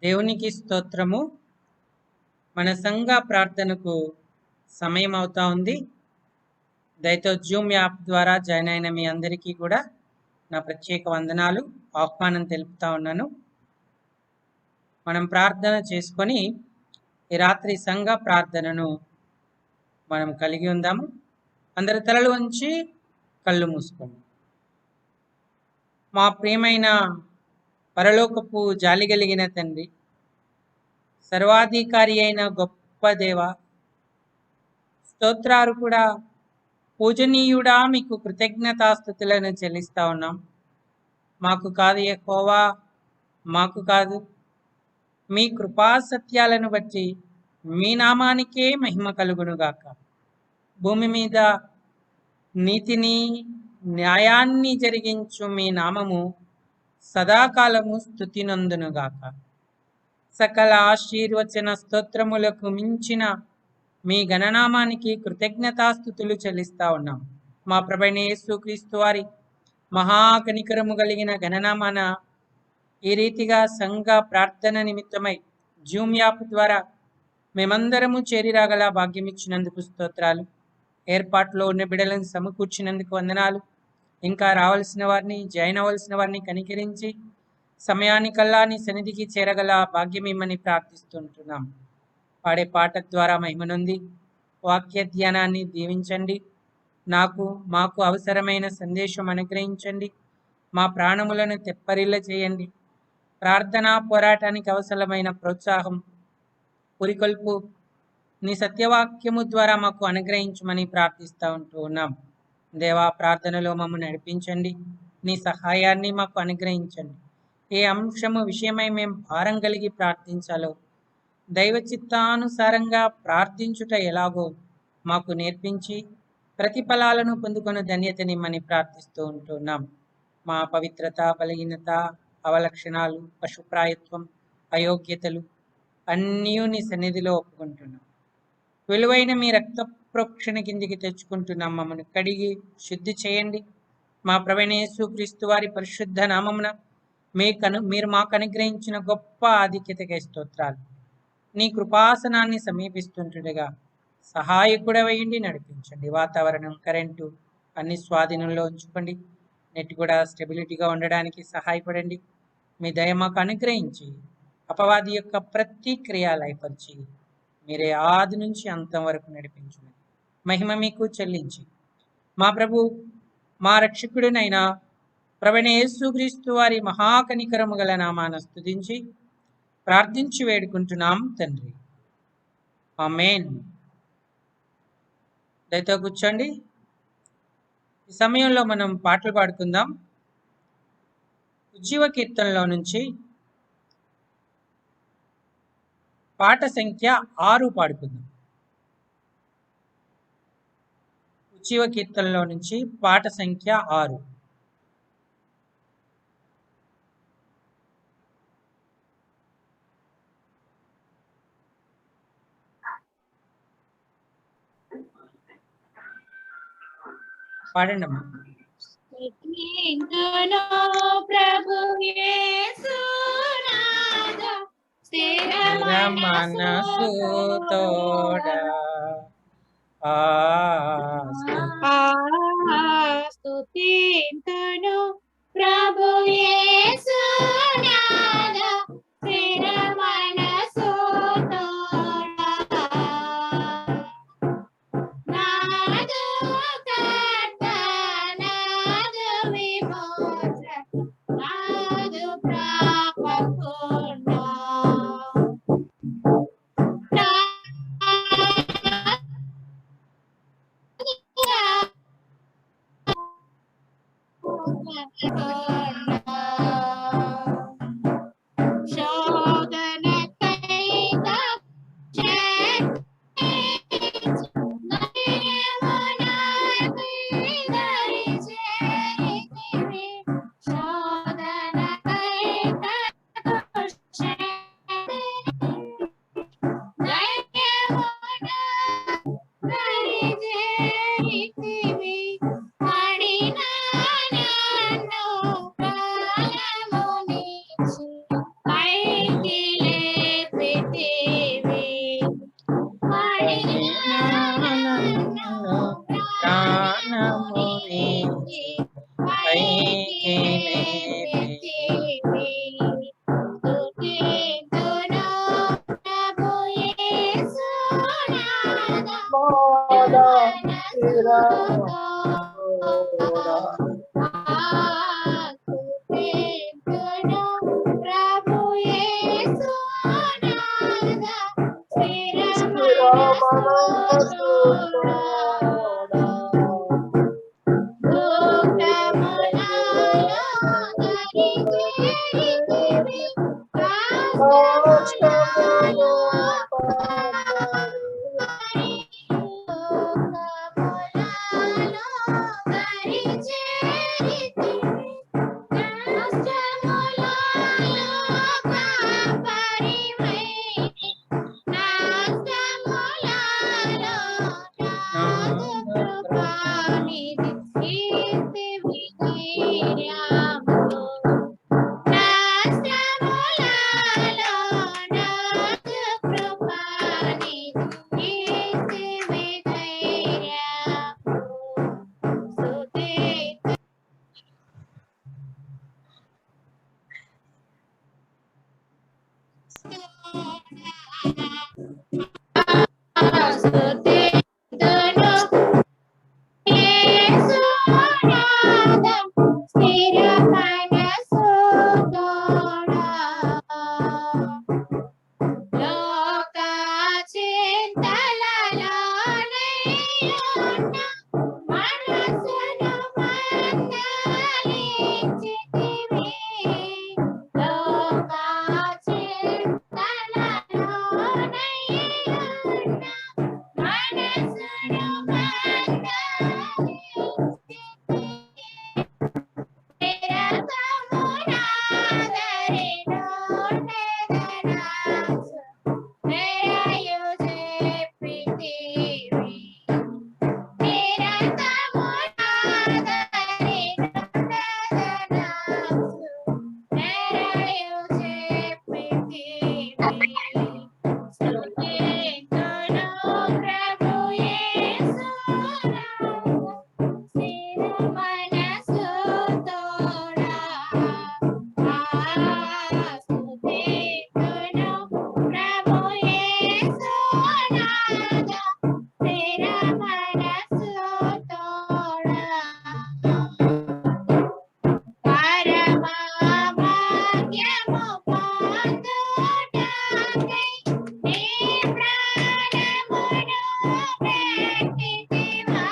దేవునికి స్తోత్రము. మన సంఘ ప్రార్థనకు సమయం అవుతా ఉంది. దయతో జూమ్ యాప్ ద్వారా జాయిన్ అయిన మీ అందరికీ కూడా నా ప్రత్యేక వందనాలు, ఆహ్వానం తెలుపుతా ఉన్నాను. మనం ప్రార్థన చేసుకొని ఈ రాత్రి సంఘ ప్రార్థనను మనం కలిగి ఉందాము. అందరి తలలు వంచి కళ్ళు మూసుకోండి. మా ప్రియమైన పరలోకపు జాలి కలిగిన తండ్రి, సర్వాధికారి అయిన గొప్ప దేవ, స్తోత్రాలు కూడా పూజనీయుడా, మీకు కృతజ్ఞతాస్తుతులను చెల్లిస్తా ఉన్నాం. మాకు కాదు యెహోవా, మాకు కాదు, మీ కృపా సత్యాలను బట్టి మీ నామానికే మహిమ కలుగునుగాక. భూమి మీద నీతిని న్యాయాన్ని జరిగించు మీ నామము సదాకాలము స్తుతినందునుగాక. సకల ఆశీర్వచన స్తోత్రములకు మించిన మీ గణనామానికి కృతజ్ఞతాస్తుతులు చెల్లిస్తా ఉన్నాం. మా ప్రభువైన యేసుక్రీస్తు వారి మహాకనికరము కలిగిన గణనామాన ఈ రీతిగా సంఘ ప్రార్థన నిమిత్తమై జూమ్ యాప్ ద్వారా మేమందరము చేరిరాగల భాగ్యం ఇచ్చినందుకు స్తోత్రాలు. ఏర్పాట్లో ఉన్న బిడలను సమకూర్చినందుకు వందనాలు. ఇంకా రావాల్సిన వారిని, జాయిన్ అవ్వాల్సిన వారిని కనికరించి సమయానికల్లా నీ సన్నిధికి చేరగల భాగ్యం ఇమ్మని ప్రార్థిస్తుంటున్నాం. పాడే పాట ద్వారా మహిమనుంది. వాక్య ధ్యానాన్ని దీవించండి. మాకు అవసరమైన సందేశం అనుగ్రహించండి. మా ప్రాణములను తెప్పరిల్ల చేయండి. ప్రార్థనా పోరాటానికి అవసరమైన ప్రోత్సాహం, పురికొల్పు నీ సత్యవాక్యము ద్వారా మాకు అనుగ్రహించమని ప్రార్థిస్తూ ఉన్నాం. దేవా, ప్రార్థనలో మమ్మల్ని నడిపించండి. నీ సహాయాన్ని మాకు అనుగ్రహించండి. ఏ అంశము విషయమై మేము భారం కలిగి ప్రార్థించాలో, దైవ చిత్తానుసారంగా ప్రార్థించుట ఎలాగో మాకు నేర్పించి ప్రతిఫలాలను పొందుకొని ధన్యతనిమ్మని ప్రార్థిస్తూ ఉంటున్నాం. మా పవిత్రత, బలహీనత, అవలక్షణాలు, పశుప్రాయత్వం, అయోగ్యతలు అన్నీ నీ సన్నిధిలో ఒప్పుకుంటున్నాం. విలువైన మీ రక్త ప్రోక్షణ కిందికి తెచ్చుకుంటున్నాం. మమ్మల్ని కడిగి శుద్ధి చేయండి. మా ప్రభువైన యేసుక్రీస్తు వారి పరిశుద్ధ నామమున మీరు మాకు అనుగ్రహించిన గొప్ప ఆధిక్యతకై స్తోత్రాలు. నీ కృపాసనాన్ని సమీపిస్తుండగా సహాయకుడవయ్యండి, నడిపించండి. వాతావరణం, కరెంటు అన్ని స్వాధీనంలో ఉంచుకోండి. నెట్ కూడా స్టెబిలిటీగా ఉండడానికి సహాయపడండి. మీ దయ మాకు అనుగ్రహించి అపవాది యొక్క ప్రతి క్రియ లయపరిచి మీరే ఆది నుంచి అంతం వరకు నడిపించండి. మహిమ మీకు చెల్లించి మా ప్రభు, మా రక్షకుడినైనా ప్రభువైన యేసుక్రీస్తు వారి మహాకనికరము గల నామాన స్తుతించి ప్రార్థించి వేడుకుంటున్నాం తండ్రి. ఆమేన్. దయతో కూర్చోండి. ఈ సమయంలో మనం పాటలు పాడుకుందాం. ఉజ్జీవ కీర్తనలో నుంచి పాట సంఖ్య 6 పాడుకుందాం. ఉజ్జీవ కీర్తనలో నుంచి పాట సంఖ్య 6. పాడండి అమ్మా. ప్రభు యేసునాథ స్థిర మనసు తోడా స్తుతింతును ప్రభు యేసునాథ స్థిర మనసు తోడా నాదు కర్త నాదు విమోచక నాదు ప్రాపకుడా ప్రభు యేసు నాదా స్థిర మనసు తోడా దుఃఖములలో దరిచేరితివి కష్టములలో దుఃఖములలో దరిచేరితివి కష్టములలో కాపరివైని నాశములలో నాదు కృపానిధి కీర్తి విజయముతో నాశములలో నాదు కృపానిధి కీర్తి విజయముతో స్తుతి స్తుతింతును యేసు నాదా స్థిర మనసు తోడా లోక చింతలలోనయ్యున్న మనసును మందలించితివి లోక చింతలలోనయ్యున్న మనసును మందలించితివి పరమాభాగ్యము పొందుటకై నీ ప్రాణమును పెట్టితివా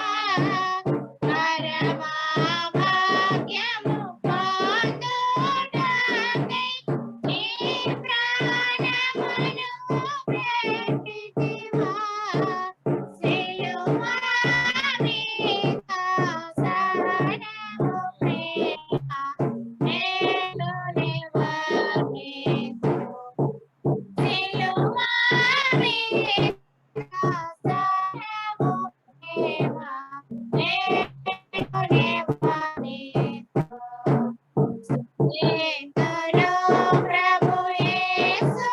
పరమాభాగ్యము పొందుటకై నీ ప్రాణమును పెట్టితివా సిలువ మీద సహనము ప్రేమ నేను నివర్తింతు సిలువ మీద సహనము ప్రేమ నేను నివర్తింతు స్తుతింతును ప్రభు యేసు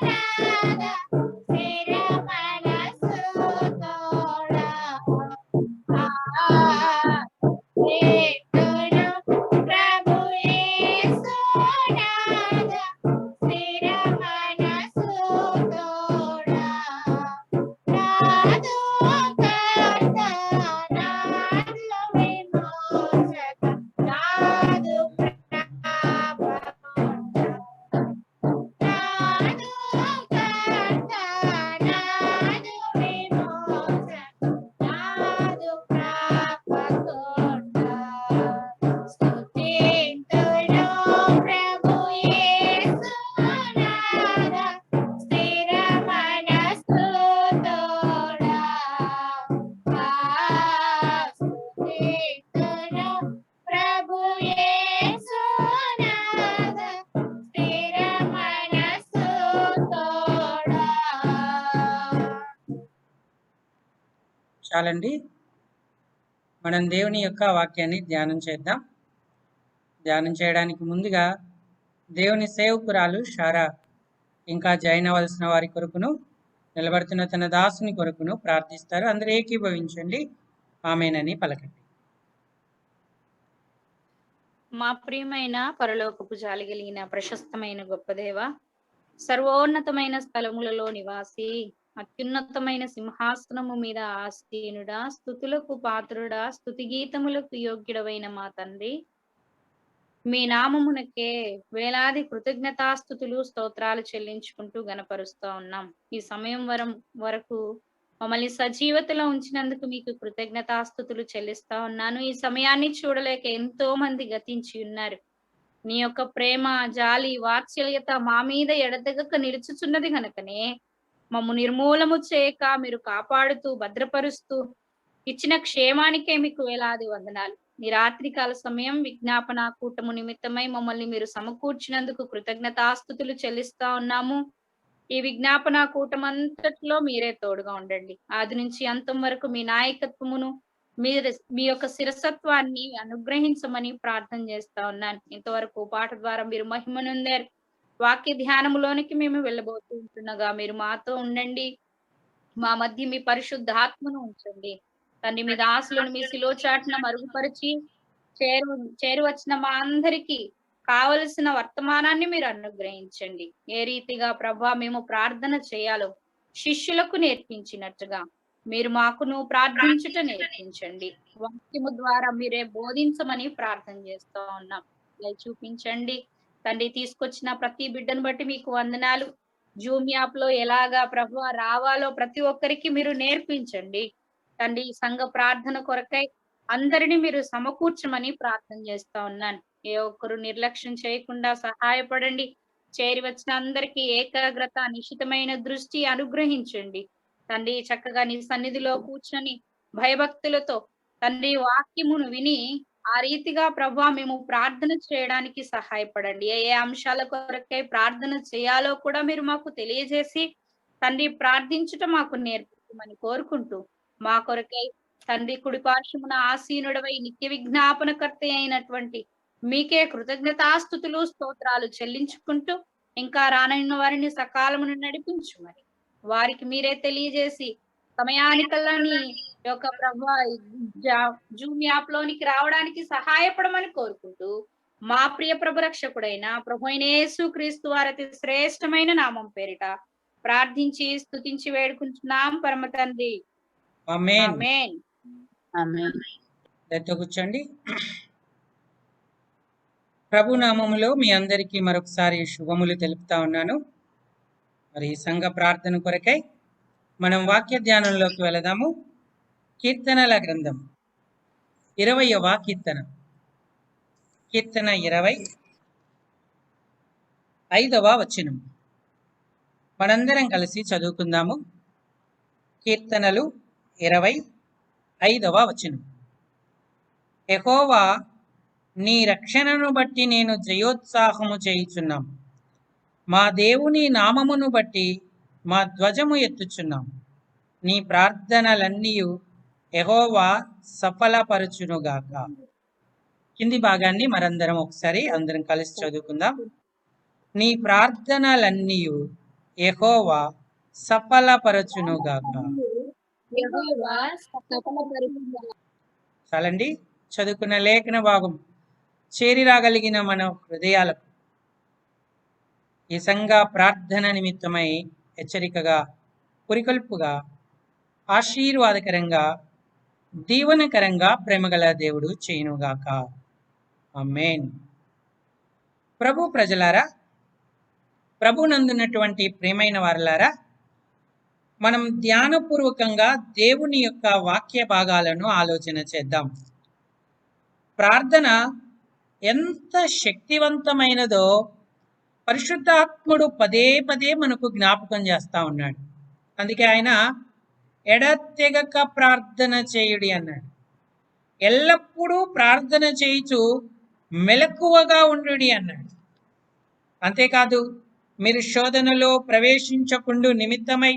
నాదా స్థిర మనసు తోడా స్తుతింతును ప్రభు యేసు నాదా స్థిర మనసు తోడా నాదు కర్త నాదు విమోచక నాదు ప్రభు నాదు కర్త నాదు విమోచక నాదు ప్రాపకొండ స్తుతింతును ప్రభు యేసు నాదా స్థిర మనసు తోడా స్తుతింతును ప్రభు యేసు నాదా స్థిర మనసు తోడా చాలండి. మనం దేవుని యొక్క వాక్యాన్ని ధ్యానం చేద్దాం. ధ్యానం చేయడానికి ముందుగా దేవుని సేవకురాలు షారా ఇంకా జాయిన్ అవ్వాల్సిన వారి కొరకును నిలబడుతున్న తన దాసుని కొరకును ప్రార్థిస్తారు. అందరూ ఏకీభవించండి. ఆమేనని పలకండి. మా ప్రియమైన పరలోకపు జాలి కలిగిన ప్రశస్తమైన గొప్ప దేవ, సర్వోన్నతమైన స్థలములలో నివాసి, అత్యున్నతమైన సింహాసనము మీద ఆసీనుడా, స్తుతులకు పాత్రుడా, స్తుతి గీతములకు యోగ్యుడవైన మా తండ్రి, మీ నామమునకే వేలాది కృతజ్ఞతాస్తుతులు స్తోత్రాలు చెల్లించుకుంటూ గనపరుస్తా ఉన్నాం. ఈ సమయం వరకు మమ్మల్ని సజీవతలో ఉంచినందుకు మీకు కృతజ్ఞతాస్తుతులు చెల్లిస్తా ఉన్నాను. ఈ సమయాన్ని చూడలేక ఎంతో మంది గతించి ఉన్నారు. నీ యొక్క ప్రేమ, జాలి, వాత్సల్యత మా మీద ఎడతెగక నిలుచుచున్నది గనుకనే మమ్ము నిర్మూలము చేయక మీరు కాపాడుతూ భద్రపరుస్తూ ఇచ్చిన క్షేమానికే మీకు వేలాది వందనాలు. ఈ రాత్రికాల సమయం విజ్ఞాపన కూటము నిమిత్తమై మమ్మల్ని మీరు సమకూర్చినందుకు కృతజ్ఞతాస్తుతులు చెల్లిస్తా ఉన్నాము. ఈ విజ్ఞాపన కూటమంతట్లో మీరే తోడుగా ఉండండి. ఆది నుంచి అంతం వరకు మీ నాయకత్వమును మీ యొక్క శిరసత్వాన్ని అనుగ్రహించమని ప్రార్థన చేస్తా ఉన్నాను. ఇంతవరకు పాట ద్వారా మీరు మహిమనుందారు. వాక్య ధ్యానములోనికి మేము వెళ్ళబోతూ ఉంటుండగా మీరు మాతో ఉండండి. మా మధ్య మీ పరిశుద్ధాత్మను ఉంచండి. తండ్రి మీ దాసులను మీ శిలోచాటున మరుగుపరిచి చేరువచ్చిన మా అందరికీ కావలసిన వర్తమానాన్ని మీరు అనుగ్రహించండి. ఏ రీతిగా ప్రభా మేము ప్రార్థన చేయాలో శిష్యులకు నేర్పించినట్టుగా మీరు మాకును ప్రార్థించుట నేర్పించండి. వాక్యము ద్వారా మీరే బోధించమని ప్రార్థన చేస్తూ ఉన్నాం. చూపించండి తండ్రి. తీసుకొచ్చిన ప్రతి బిడ్డను బట్టి మీకు వందనాలు. జూమ్ యాప్ లో ఎలాగా ప్రభు రావాలో ప్రతి ఒక్కరికి మీరు నేర్పించండి తండ్రి. సంఘ ప్రార్థన కొరకై అందరినీ మీరు సమకూర్చమని ప్రార్థన చేస్తా ఉన్నాను. ఏ ఒక్కరు నిర్లక్ష్యం చేయకుండా సహాయపడండి. చేరి వచ్చిన అందరికీ ఏకాగ్రత, నిశితమైన దృష్టి అనుగ్రహించండి తండ్రి. చక్కగా నీ సన్నిధిలో కూర్చొని భయభక్తులతో తండ్రి వాక్యమును విని ఆ రీతిగా ప్రభా మేము ప్రార్థన చేయడానికి సహాయపడండి. ఏ అంశాల కొరకై ప్రార్థన చేయాలో కూడా మీరు మాకు తెలియజేసి తండ్రి ప్రార్థించుట మాకు నేర్పించమని కోరుకుంటూ మా కొరకై తండ్రి కుడి పార్శ్వమున ఆసీనుడవై నిత్య విజ్ఞాపనకర్త అయినటువంటి మీకే కృతజ్ఞతాస్తుతులు స్తోత్రాలు చెల్లించుకుంటూ ఇంకా రానైన వారిని సకాలమును నడిపించుమని వారికి మీరే తెలియజేసి సమయానికల్లా నీ యొక్క ప్రభు జూమ్ యాప్ లోనికి రావడానికి సహాయపడమని కోరుకుంటూ మా ప్రియ ప్రభు రక్షకుడైన ప్రభు అయిన యేసుక్రీస్తు వారి అతి శ్రేష్టమైన నామం పేరిట ప్రార్థించి స్తుతించి వేడుకుంటున్నాం పరమ తండ్రి. ఆమేన్. ఆమేన్. ఆమేన్. కూర్చోండి. ప్రభు నామములో మీ అందరికీ మరొకసారి శుభములు తెలుపుతా ఉన్నాను. మరి ఈ సంఘ ప్రార్థన కొరకై మనం వాక్య ధ్యానంలోకి వెళదాము. కీర్తనల గ్రంథం 20వ కీర్తన, కీర్తన 25వ వచనం మనందరం కలిసి చదువుకుందాము. కీర్తనలు 25వ వచనం. యెహోవా నీ రక్షణను బట్టి నేను జయోత్సాహము చేయుచున్నాం. మా దేవుని నామమును బట్టి మా ధ్వజము ఎత్తుచున్నాం. నీ ప్రార్థనలన్నీ యెహోవా సఫలపరచునుగాక. కింది భాగాన్ని మరందరం ఒకసారి అందరం కలిసి చదువుకుందాం. నీ ప్రార్థనలన్నీ యెహోవా సఫలపరచునుగాక. చాలండి. చదువుకున్న లేఖన భాగం చేరి రాగలిగిన మన హృదయాలకు ఈ సంఘ ప్రార్థన నిమిత్తమై హెచ్చరికగా, పురికొల్పుగా, ఆశీర్వాదకరంగా, దీవనకరంగా ప్రేమగల దేవుడు చేయునుగాక. ఆమేన్. ప్రభు ప్రజలారా, ప్రభు నందున్నటువంటి ప్రేమైన వారలారా, మనం ధ్యానపూర్వకంగా దేవుని యొక్క వాక్య భాగాలను ఆలోచన చేద్దాం. ప్రార్థన ఎంత శక్తివంతమైనదో పరిశుద్ధాత్ముడు పదే పదే మనకు జ్ఞాపకం చేస్తా ఉన్నాడు. అందుకే ఆయన ఎడతెగక ప్రార్థన చేయుడి అన్నాడు. ఎల్లప్పుడూ ప్రార్థన చేయుచు మెలకువగా ఉండుడి అన్నాడు. అంతేకాదు, మీరు శోధనలో ప్రవేశించకుండు నిమిత్తమై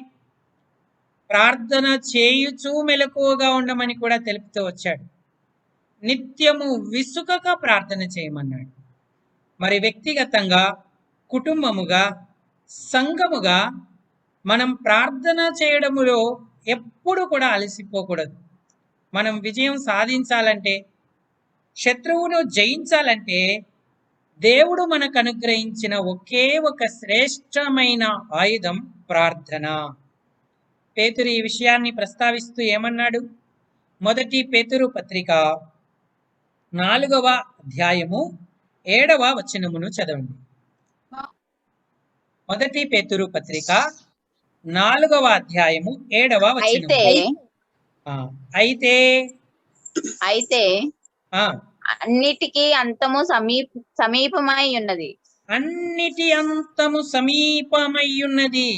ప్రార్థన చేయుచు మెలకువగా ఉండమని కూడా తెలుపుతూ వచ్చాడు. నిత్యము విసుకక ప్రార్థన చేయమన్నాడు. మరి వ్యక్తిగతంగా, కుటుంబముగా, సంఘముగా మనం ప్రార్థన చేయడములో ఎప్పుడు కూడా అలసిపోకూడదు. మనం విజయం సాధించాలంటే, శత్రువును జయించాలంటే దేవుడు మనకు అనుగ్రహించిన ఒకే ఒక శ్రేష్టమైన ఆయుధం ప్రార్థన. పేతురు ఈ విషయాన్ని ప్రస్తావిస్తూ ఏమన్నాడు? మొదటి పేతురు పత్రిక 4వ అధ్యాయము 7వ వచనమును చదవండి. మొదటి పేతురు పత్రిక 4వ అధ్యాయము 7వ వచనము. అయితే అయితే ఆ అన్నిటికీ అంతము సమీపమై ఉన్నది. అన్నిటి అంతము సమీపమై ఉన్నది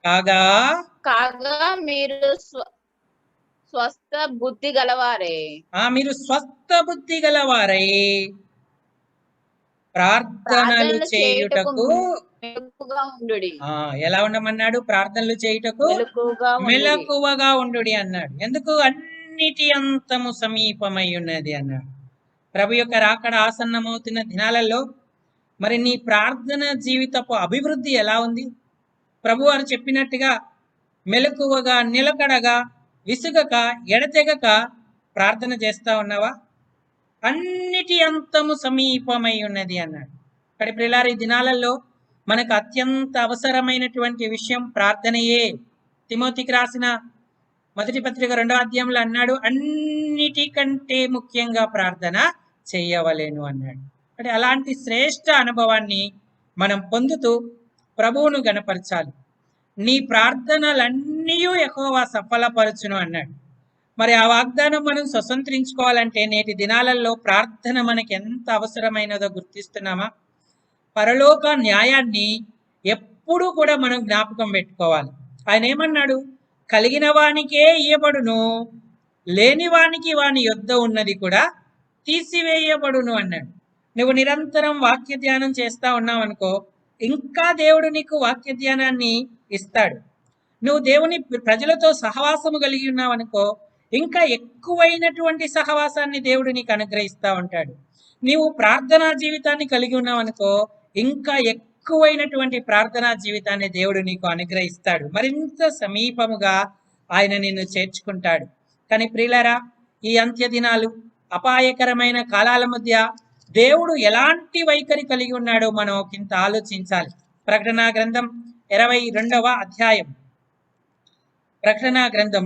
కాగా మీరు స్వస్థ బుద్ధి గలవారే. మీరు స్వస్థ బుద్ధి గలవారై ప్రార్థనలు చేయుటకు మెలకువగా ఉండుడి. ఎలా ఉండమన్నాడు? ప్రార్థనలు చేయుటకు మెలకువగా ఉండుడి అన్నాడు. ఎందుకు? అన్నిటి అంతము సమీపమై ఉన్నది అన్నాడు. ప్రభు యొక్క రాకడ ఆసన్నమవుతున్న దినాలలో మరి నీ ప్రార్థన జీవితపు అభివృద్ధి ఎలా ఉంది? ప్రభు వారు చెప్పినట్టుగా మెలకువగా, నిలకడగా, విసుగక, ఎడతెగక ప్రార్థన చేస్తా ఉన్నావా? అన్నిటి అంతము సమీపమై ఉన్నది అన్నాడు. ఇక్కడ ప్రియులారా, ఈ దినాలలో మనకు అత్యంత అవసరమైనటువంటి విషయం ప్రార్థనయే. తిమోతికి రాసిన మొదటి పత్రిక 2వ అధ్యాయంలో అన్నాడు, అన్నిటికంటే ముఖ్యంగా ప్రార్థన చేయవలెను అన్నాడు. అంటే అలాంటి శ్రేష్ఠ అనుభవాన్ని మనం పొందుతూ ప్రభువును గణపరచాలి. నీ ప్రార్థనలన్నీ యెహోవా సఫలపరచును అన్నాడు. మరి ఆ వాగ్దానం మనం స్వతంత్రించుకోవాలంటే నేటి దినాలలో ప్రార్థన మనకి ఎంత అవసరమైనదో గుర్తిస్తున్నామా? పరలోక న్యాయాన్ని ఎప్పుడూ కూడా మనం జ్ఞాపకం పెట్టుకోవాలి. ఆయన ఏమన్నాడు? కలిగిన వానికే ఇయ్యబడును, లేని వానికి వాని యొద్ద ఉన్నది కూడా తీసివేయబడును అన్నాడు. నువ్వు నిరంతరం వాక్య ధ్యానం చేస్తా ఉన్నావు అనుకో, ఇంకా దేవుడు నీకు వాక్య ధ్యానాన్ని ఇస్తాడు. నువ్వు దేవుని ప్రజలతో సహవాసము కలిగి ఉన్నావు అనుకో, ఇంకా ఎక్కువైనటువంటి సహవాసాన్ని దేవుడు నీకు అనుగ్రహిస్తూ ఉంటాడు. నీవు ప్రార్థనా జీవితాన్ని కలిగి ఉన్నావు అనుకో, ఇంకా ఎక్కువైనటువంటి ప్రార్థనా జీవితాన్ని దేవుడు నీకు అనుగ్రహిస్తాడు. మరింత సమీపముగా ఆయన నిన్ను చేర్చుకుంటాడు. కానీ ప్రియులారా, ఈ అంత్య దినాలు, అపాయకరమైన కాలాల మధ్య దేవుడు ఎలాంటి వైఖరి కలిగి ఉన్నాడో మనం ఒకంత ఆలోచించాలి. ప్రకటన గ్రంథం 22వ అధ్యాయం, ప్రకటన గ్రంథం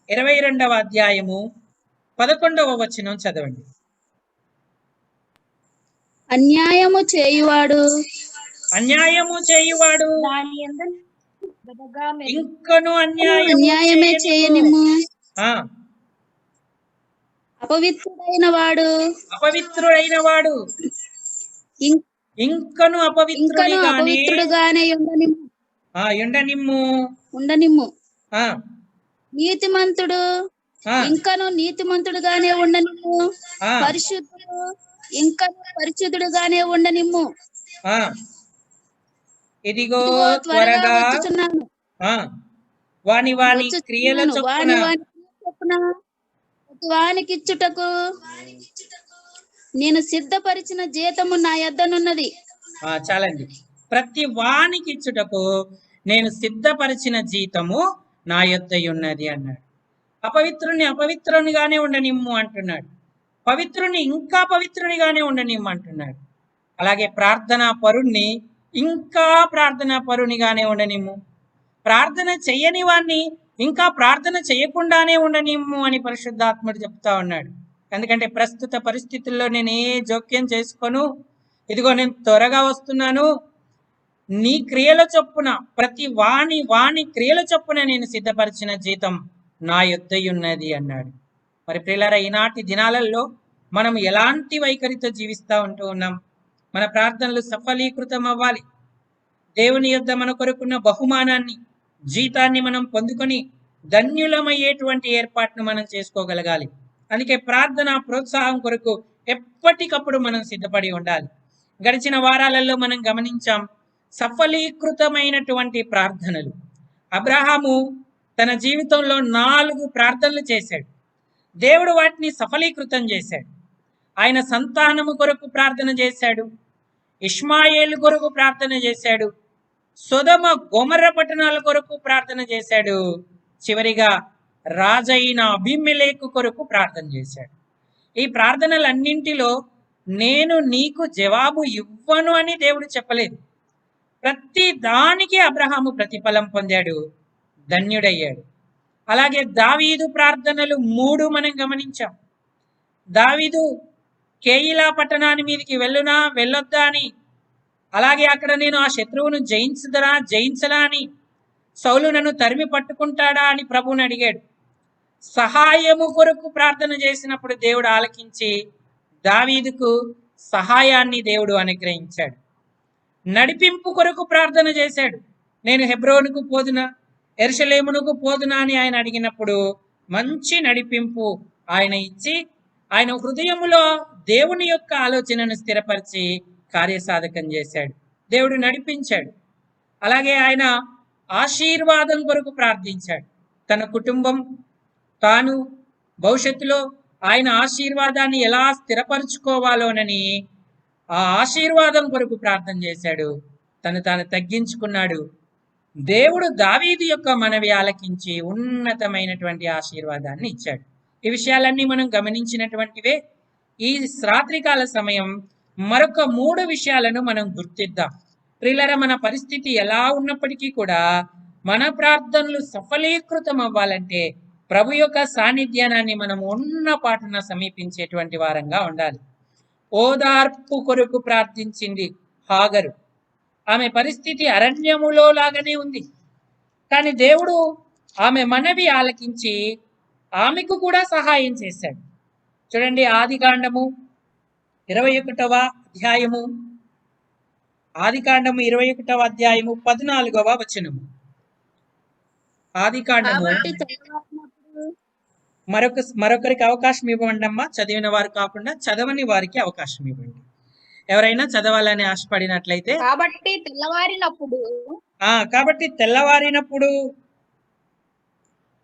22వ అధ్యాయము 11వ వచనం చదవండి. అన్యాయము చేయువాడు ఇంకను అన్యాయమే చేయనిమ్ము. అపవిత్రుడైన వాడు ఇంకను అపవిత్రుడుగానే ఉండనిమ్ము. నీతిమంతుడు ఇంకను నీతిమంతుడుగానే ఉండనిమ్ము. పరిశుద్ధుడు ఇంకను పరిశుద్ధుడుగానే ఉండనిమ్ము. ఇదిగో త్వరగా వాని క్రియల చొప్పున వానికిచ్చుటకు నేను సిద్ధపరిచిన జీతము నా యొద్దనున్నది. చాలండి. ప్రతి వానికి ఇచ్చుటకు నేను సిద్ధపరిచిన జీతము నా యొద్ద ఉన్నది అన్నాడు. అపవిత్రుని అపవిత్రునిగానే ఉండనిమ్ము అంటున్నాడు. పవిత్రుని ఇంకా పవిత్రునిగానే ఉండనిమ్ము అంటున్నాడు. అలాగే ప్రార్థనా పరుణ్ణి ఇంకా ప్రార్థనా పరునిగానే ఉండనిమ్ము. ప్రార్థన చెయ్యని వాణ్ణి ఇంకా ప్రార్థన చేయకుండానే ఉండనిమ్ము అని పరిశుద్ధాత్ముడు చెప్తా ఉన్నాడు. ఎందుకంటే ప్రస్తుత పరిస్థితుల్లో నేను ఏ జోక్యం చేసుకోను, ఇదిగో నేను త్వరగా వస్తున్నాను, నీ క్రియల చొప్పున ప్రతి వాణి క్రియల చొప్పున నేను సిద్ధపరిచిన జీతం నా యొద్దయున్నది అన్నాడు. మరి ప్రియులారా, ఈనాటి దినాలలో మనం ఎలాంటి వైఖరితో జీవిస్తూ ఉన్నాం? మన ప్రార్థనలు సఫలీకృతం అవ్వాలి. దేవుని యొద్ద మన కొరకున్న బహుమానాన్ని, జీతాన్ని మనం పొందుకొని ధన్యులమయ్యేటువంటి ఏర్పాటును మనం చేసుకోగలగాలి. అందుకే ప్రార్థన ప్రోత్సాహం కొరకు ఎప్పటికప్పుడు మనం సిద్ధపడి ఉండాలి. గడిచిన వారాలలో మనం గమనించాం సఫలీకృతమైనటువంటి ప్రార్థనలు. అబ్రహాము తన జీవితంలో 4 ప్రార్థనలు చేశాడు. దేవుడు వాటిని సఫలీకృతం చేశాడు. ఆయన సంతానము కొరకు ప్రార్థన చేశాడు, ఇష్మాయేలు కొరకు ప్రార్థన చేశాడు, సొదొమ గొమొర్రా పట్టణాల కొరకు ప్రార్థన చేశాడు, చివరిగా రాజైన అబీమెలెకు కొరకు ప్రార్థన చేశాడు. ఈ ప్రార్థనలన్నింటిలో నేను నీకు జవాబు ఇవ్వను అని దేవుడు చెప్పలేదు. ప్రతి దానికి అబ్రహాము ప్రతిఫలం పొందాడు. ధన్యుడయ్యాడు. అలాగే దావీదు ప్రార్థనలు 3 మనం గమనించాం. దావీదు కేయిలా పట్టణాన్ని మీదకి వెళ్ళునా వెళ్ళొద్దా అని, అలాగే అక్కడ నేను ఆ శత్రువును జయించలా అని, సౌలు నన్ను తరిమి పట్టుకుంటాడా అని ప్రభువుని అడిగాడు. సహాయము కొరకు ప్రార్థన చేసినప్పుడు దేవుడు ఆలకించి దావీదుకు సహాయాన్ని దేవుడు అనుగ్రహించాడు. నడిపింపు కొరకు ప్రార్థన చేశాడు. నేను హెబ్రోనుకు పోదునా, యెరూషలేమునకు పోదునా అని ఆయన అడిగినప్పుడు మంచి నడిపింపు ఆయన ఇచ్చి ఆయన హృదయములో దేవుని యొక్క ఆలోచనను స్థిరపరిచి కార్యసాధకం చేశాడు. దేవుడు నడిపించాడు. అలాగే ఆయన ఆశీర్వాదం కొరకు ప్రార్థించాడు. తన కుటుంబం, తాను భవిష్యత్తులో ఆయన ఆశీర్వాదాన్ని ఎలా స్థిరపరచుకోవాలోనని ఆ ఆశీర్వాదం కొరకు ప్రార్థన చేశాడు. తాను తగ్గించుకున్నాడు. దేవుడు దావీదు యొక్క మనవి ఆలకించి ఉన్నతమైనటువంటి ఆశీర్వాదాన్ని ఇచ్చాడు. ఈ విషయాలన్నీ మనం గమనించినటువంటివే. ఈ రాత్రికాల సమయం మరొక 3 విషయాలను మనం గుర్తిద్దాం. ప్రియులారా, మన పరిస్థితి ఎలా ఉన్నప్పటికీ కూడా మన ప్రార్థనలు సఫలీకృతం అవ్వాలంటే ప్రభు యొక్క సాన్నిధ్యాన్ని మనం ఉన్న పాటున సమీపించేటువంటి వారంగా ఉండాలి. ఓదార్పు కొరకు ప్రార్థించింది హాగరు. ఆమె పరిస్థితి అరణ్యములో లాగానే ఉంది. కానీ దేవుడు ఆమె మనవి ఆలకించి ఆమెకు కూడా సహాయం చేశాడు. చూడండి, ఆదికాండము 21వ అధ్యాయము 14వ వచనము. ఆదికాండము కాబట్టి తెల్లవారినప్పుడు మరొకరికి అవకాశం ఇవ్వండి అమ్మా. చదివిన వారు కాకుండా చదవని వారికి అవకాశం ఇవ్వండి. ఎవరైనా చదవాలని ఆశపడినట్లయితే. కాబట్టి తెల్లవారినప్పుడు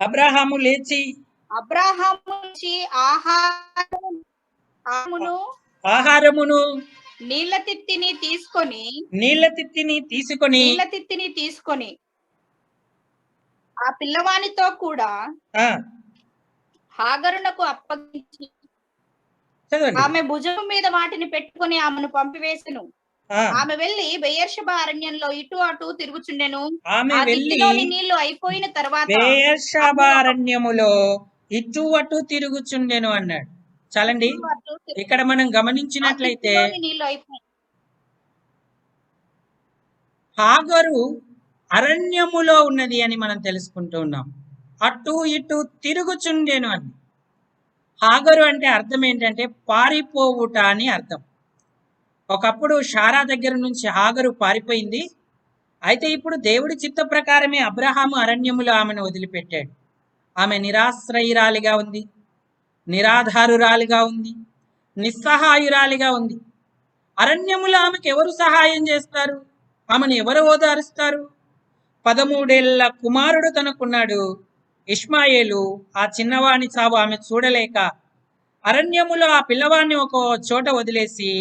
అబ్రహాము లేచి ఆహారమును నీళ్ళ తిత్తిని తీసుకొని ఆ పిల్లవానితో కూడా హాగరునకు అప్పగించి చదవండి. ఆమె భుజం మీద వాటిని పెట్టుకొని ఆమెను పంపివేసెను. ఆమె వెళ్లి బెయేర్షెబా అరణ్యంలో ఇటు అటు తిరుగుచుండెను. ఆమె ఆ వెళ్ళి తిత్తిలోని నీళ్లు అయిపోయిన తర్వాత బెయేర్షెబా అరణ్యములో ఇటు అటు తిరుగుచుండెను అన్నాడు. చాలండి. ఇక్కడ మనం గమనించినట్లయితే నీళ్లు అయిపోయి హాగరు అరణ్యములో ఉన్నది అని మనం తెలుసుకుంటూ ఉన్నాం. అటు ఇటు తిరుగుచుండెను అని. హాగరు అంటే అర్థం ఏంటంటే పారిపోవుట అని అర్థం. ఒకప్పుడు షారా దగ్గర నుంచి హాగరు పారిపోయింది. అయితే ఇప్పుడు దేవుడి చిత్త ప్రకారమే అబ్రహాము అరణ్యములో ఆమెను వదిలిపెట్టాడు. ఆమె నిరాశ్రయురాలిగా ఉంది, నిరాధారురాలిగా ఉంది, నిస్సహాయురాలిగా ఉంది. అరణ్యములో ఆమెకు ఎవరు సహాయం చేస్తారు? ఆమెను ఎవరు ఓదారుస్తారు? 13 ఏళ్ల కుమారుడు తనకున్నాడు, ఇష్మాయేలు. ఆ చిన్నవాణి చావు ఆమె చూడలేక అరణ్యములో ఆ పిల్లవాడిని ఒక చోట వదిలేసి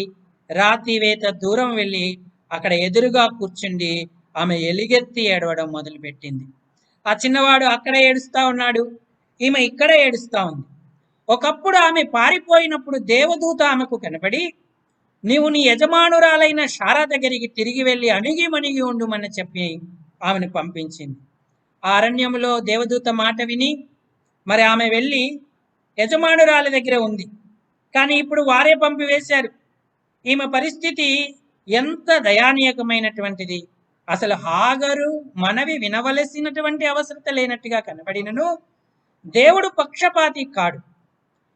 రాతివేత దూరం వెళ్ళి అక్కడ ఎదురుగా కూర్చుండి ఆమె ఎలుగెత్తి ఏడవడం మొదలుపెట్టింది. ఆ చిన్నవాడు అక్కడ ఏడుస్తా ఉన్నాడు, ఈమె ఇక్కడ ఏడుస్తా ఉంది. ఒకప్పుడు ఆమె పారిపోయినప్పుడు దేవదూత ఆమెకు కనబడి, నీవు నీ యజమానురాలైన షారా దగ్గరికి తిరిగి వెళ్ళి అణిగి మణిగి ఉండుమని చెప్పి ఆమెను పంపించింది. ఆ అరణ్యంలో దేవదూత మాట విని మరి ఆమె వెళ్ళి యజమానురాలి దగ్గర ఉంది. కానీ ఇప్పుడు వారే పంపివేశారు. ఈమె పరిస్థితి ఎంత దయానీయకమైనటువంటిది. అసలు హాగరు మనవి వినవలసినటువంటి అవసరత లేనట్టుగా కనబడినను దేవుడు పక్షపాతి కాడు.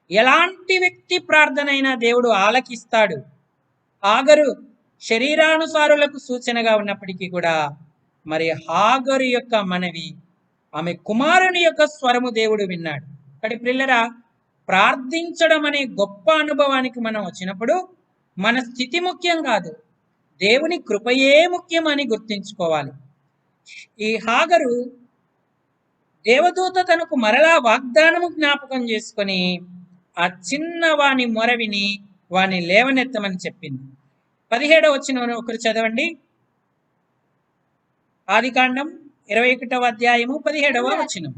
ఎలాంటి వ్యక్తి ప్రార్థనైనా దేవుడు ఆలకిస్తాడు. హాగరు శరీరానుసారులకు సూచనగా ఉన్నప్పటికీ కూడా మరి హాగరు యొక్క మనవి, ఆమె కుమారుని యొక్క స్వరము దేవుడు విన్నాడు. కానీ ప్రిల్లరా, ప్రార్థించడం అనే గొప్ప అనుభవానికి మనం వచ్చినప్పుడు మన స్థితి ముఖ్యం కాదు, దేవుని కృపయే ముఖ్యం అని గుర్తించుకోవాలి. ఈ హాగరు దేవదూత తనకు మరలా వాగ్దానము జ్ఞాపకం చేసుకొని ఆ చిన్న వాని మొరవిని వాని లేవనెత్తమని చెప్పింది. 17వ వచనం ఒకరు చదవండి. ఆదికాండం 21వ అధ్యాయము 17వ వచనం.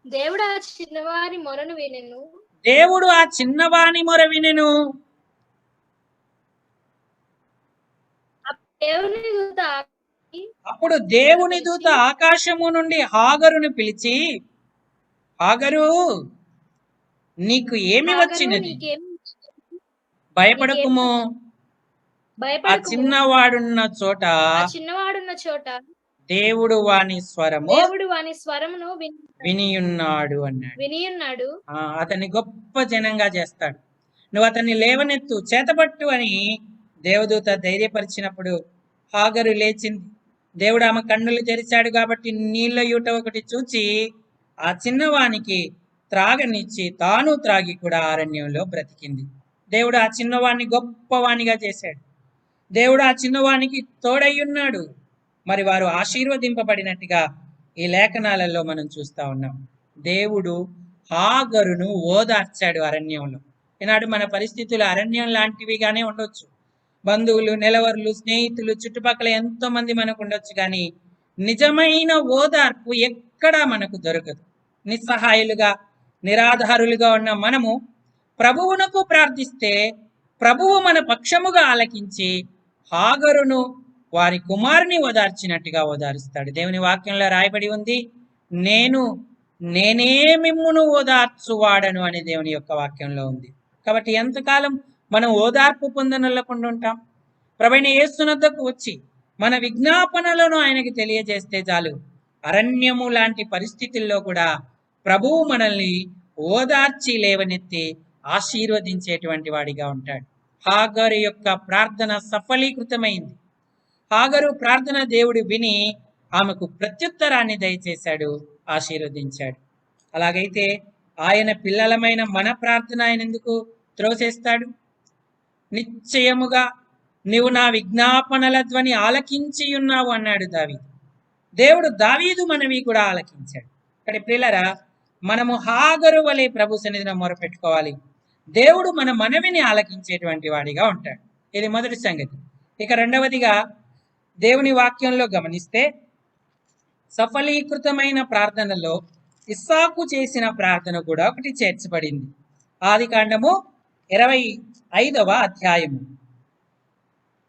దేవుడు ఆ చిన్నవారి మొరను వినెను. దేవుడు ఆ చిన్నవాని మొర వినెను. దేవుని దూత అప్పుడు దేవుని దూత ఆకాశము నుండి హాగరును పిలిచి, హాగరు, నీకు ఏమి హాగరు, వచ్చినది? నీకేమి భయపడకుము. ఆ భయపడకుము. చిన్నవాడున్న చోట ఆ చిన్నవాడున్న చోట దేవుడు వాని స్వరము దేవుడు వాని స్వరమును వినియున్నాడు అన్నాడు. వినియున్నాడు. అతన్ని గొప్ప జనంగా చేస్తాడు. నువ్వు అతన్ని లేవనెత్తు, చేతపట్టు అని దేవదూత ధైర్యపరిచినప్పుడు హాగరు లేచింది. దేవుడు ఆమె కన్నులు తెరిచాడు కాబట్టి నీళ్ళ యూట ఒకటి చూచి ఆ చిన్నవానికి త్రాగనిచ్చి తాను త్రాగి కూడా అరణ్యంలో బ్రతికింది. దేవుడు ఆ చిన్నవాణ్ణి గొప్పవాణిగా చేశాడు. దేవుడు ఆ చిన్నవానికి తోడయ్యున్నాడు. మరి వారు ఆశీర్వదింపబడినట్టుగా ఈ లేఖనాలలో మనం చూస్తా ఉన్నాం. దేవుడు హాగరును ఓదార్చాడు అరణ్యంలో. ఈనాడు మన పరిస్థితులు అరణ్యం లాంటివిగానే ఉండొచ్చు. బంధువులు, నెలవర్లు, స్నేహితులు, చుట్టుపక్కల ఎంతో మంది మనకు ఉండొచ్చు, కానీ నిజమైన ఓదార్పు ఎక్కడా మనకు దొరకదు. నిస్సహాయులుగా, నిరాధారులుగా ఉన్న మనము ప్రభువునకు ప్రార్థిస్తే ప్రభువు మన పక్షముగా ఆలకించి హాగరును వారి కుమారుని ఓదార్చినట్టుగా ఓదారుస్తాడు. దేవుని వాక్యంలో రాయబడి ఉంది, నేనే మిమ్మును ఓదార్చువాడను అని దేవుని యొక్క వాక్యంలో ఉంది. కాబట్టి ఎంతకాలం మనం ఓదార్పు పొందనకుండా ఉంటాం? ప్రభువైన యేసునద్దకు వచ్చి మన విజ్ఞాపనలను ఆయనకి తెలియజేస్తే చాలు. అరణ్యము లాంటి పరిస్థితుల్లో కూడా ప్రభువు మనల్ని ఓదార్చి లేవనెత్తి ఆశీర్వదించేటువంటి వాడిగా ఉంటాడు. హాగరు యొక్క ప్రార్థన సఫలీకృతమైంది. హాగరు ప్రార్థన దేవుడు విని ఆమెకు ప్రత్యుత్తరాన్ని దయచేశాడు, ఆశీర్వదించాడు. అలాగైతే ఆయన పిల్లలమైన మన ప్రార్థన ఆయన ఎందుకు త్రోసేస్తాడు? నిశ్చయముగా నీవు నా విజ్ఞాపనల ధ్వని ఆలకించి ఉన్నావు అన్నాడు దావీదు. దేవుడు దావీదు మనవి కూడా ఆలకించాడు. ఇక్కడ ప్రియులారా, మనము హాగరు వలె ప్రభు సన్నిధిలో మొరపెట్టుకోవాలి. దేవుడు మన మనవిని ఆలకించేటువంటి వాడిగా ఉంటాడు. ఇది మొదటి సంగతి. ఇక రెండవదిగా దేవుని వాక్యంలో గమనిస్తే సఫలీకృతమైన ప్రార్థనలో ఇస్సాకు చేసిన ప్రార్థన కూడా ఒకటి చేర్చబడింది. ఆదికాండము 25వ అధ్యాయము.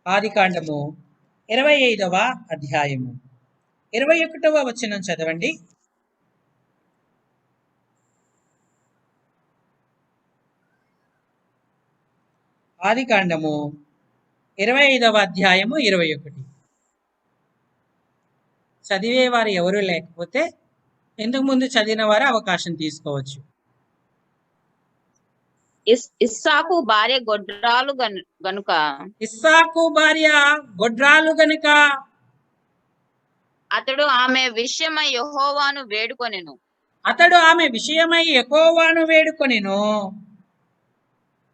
ఆదికాండము 25వ అధ్యాయము 21వ వచనం చదవండి. ఆదికాండము 25వ అధ్యాయము 21. చదివేవారు ఎవరు లేకపోతే ఇంతకు ముందు చదివిన వారు అవకాశం తీసుకోవచ్చు. ఇస్సాకు భార్య గొడ్రాలు గనుక ఇస్సాకు భార్య గొడ్రాలు గనుక అతడు ఆమె విషయమై యెహోవాను వేడుకొనెను.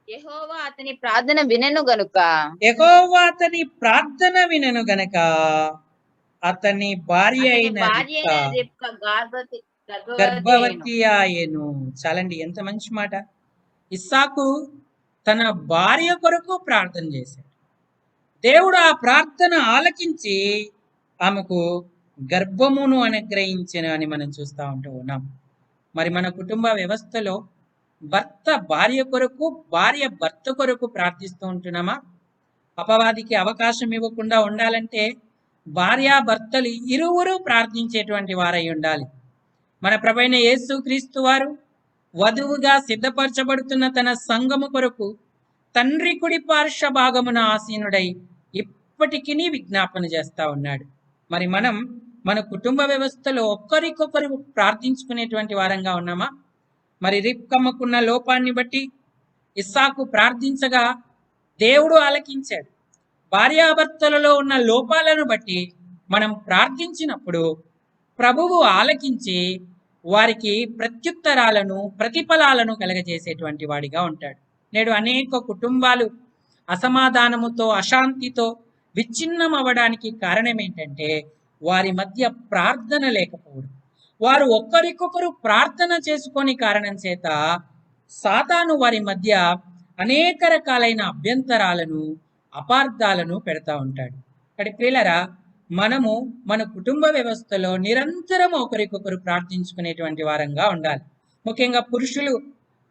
యెహోవా అతని ప్రార్థన వినెను గనుక అతని భార్య అయిన రిబ్కా గర్భవతి ఆయను. చాలండి, ఎంత మంచి మాట. ఇస్సాకు తన భార్య కొరకు ప్రార్థన చేశాడు. దేవుడు ఆ ప్రార్థన ఆలకించి ఆమెకు గర్భమును అనుగ్రహించెను అని మనం చూస్తూ ఉన్నాం. మరి మన కుటుంబ వ్యవస్థలో భర్త భార్య కొరకు, భార్య భర్త కొరకు ప్రార్థిస్తూ ఉంటున్నామా? అపవాదికి అవకాశం ఇవ్వకుండా ఉండాలంటే భార్యాభర్తలు ఇరువురు ప్రార్థించేటువంటి వారై ఉండాలి. మన ప్రభువైన యేసు క్రీస్తు వారు వధువుగా సిద్ధపరచబడుతున్న తన సంఘము కొరకు తండ్రి కుడి పార్శ్వ భాగమున ఆసీనుడై ఇప్పటికీ విజ్ఞాపన చేస్తా ఉన్నాడు. మరి మనం మన కుటుంబ వ్యవస్థలో ఒక్కరికొకరు ప్రార్థించుకునేటువంటి వారంగా ఉన్నామా? మరి రిబ్కమ్మకున్న లోపాన్ని బట్టి ఇస్సాకు ప్రార్థించగా దేవుడు ఆలకించాడు. భార్యాభర్తలలో ఉన్న లోపాలను బట్టి మనం ప్రార్థించినప్పుడు ప్రభువు ఆలకించి వారికి ప్రత్యుత్తరాలను, ప్రతిఫలాలను కలగజేసేటువంటి వాడిగా ఉంటాడు. నేడు అనేక కుటుంబాలు అసమాధానముతో, అశాంతితో విచ్ఛిన్నం అవ్వడానికి కారణం ఏంటంటే వారి మధ్య ప్రార్థన లేకపోవడం. వారు ఒక్కరికొకరు ప్రార్థన చేసుకొని కారణం చేత సాతాను వారి మధ్య అనేక రకాలైన అభ్యంతరాలను, అపార్థాలను పెడతా ఉంటాడు. అక్కడి ప్రియులరా, మనము మన కుటుంబ వ్యవస్థలో నిరంతరం ఒకరికొకరు ప్రార్థించుకునేటువంటి వారంగా ఉండాలి. ముఖ్యంగా పురుషులు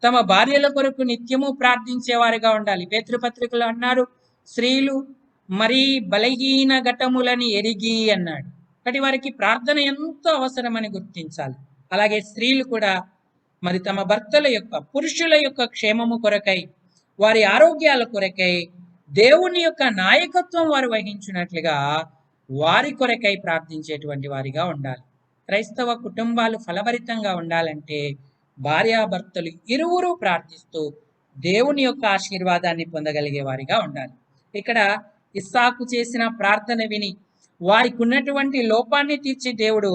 తమ భార్యల కొరకు నిత్యము ప్రార్థించేవారుగా ఉండాలి. పేతురు పత్రికలో అన్నారు, స్త్రీలు మరి బలహీన ఘటములని ఎరిగి అన్నాడు. కాబట్టి వారికి ప్రార్థన ఎంతో అవసరమని గుర్తించాలి. అలాగే స్త్రీలు కూడా మరి తమ భర్తల యొక్క, పురుషుల యొక్క క్షేమము కొరకై, వారి ఆరోగ్యాల కొరకై దేవుని యొక్క నాయకత్వం వారు వహించినట్లుగా వారి కొరకై ప్రార్థించేటువంటి వారిగా ఉండాలి. క్రైస్తవ కుటుంబాలు ఫలభరితంగా ఉండాలంటే భార్యాభర్తలు ఇరువురు ప్రార్థిస్తూ దేవుని యొక్క ఆశీర్వాదాన్ని పొందగలిగే వారిగా ఉండాలి. ఇక్కడ ఇస్సాకు చేసిన ప్రార్థన విని వారికి ఉన్నటువంటి లోపాన్ని తీర్చి దేవుడు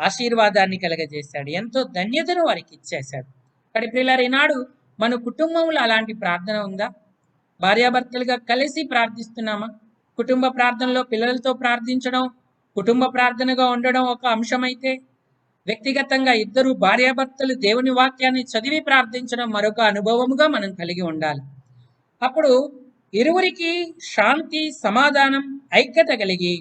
ఆశీర్వాదాన్ని కలగజేశాడు. ఎంతో ధన్యతను వారికి ఇచ్చేశాడు. కానీ ప్రియులారా, ఈనాడు మన కుటుంబంలో అలాంటి ప్రార్థన ఉందా? భార్యాభర్తలుగా కలిసి ప్రార్థిస్తున్నామా? కుటుంబ ప్రార్థనలో పిల్లలతో ప్రార్థించడం, కుటుంబ ప్రార్థనగా ఉండడం ఒక అంశమైతే, వ్యక్తిగతంగా ఇద్దరు భార్యాభర్తలు దేవుని వాక్యాన్ని చదివి ప్రార్థించడం మరొక అనుభవముగా మనం కలిగి ఉండాలి. అప్పుడు ఇరువురికి శాంతి, సమాధానం, ఐక్యత కలిగి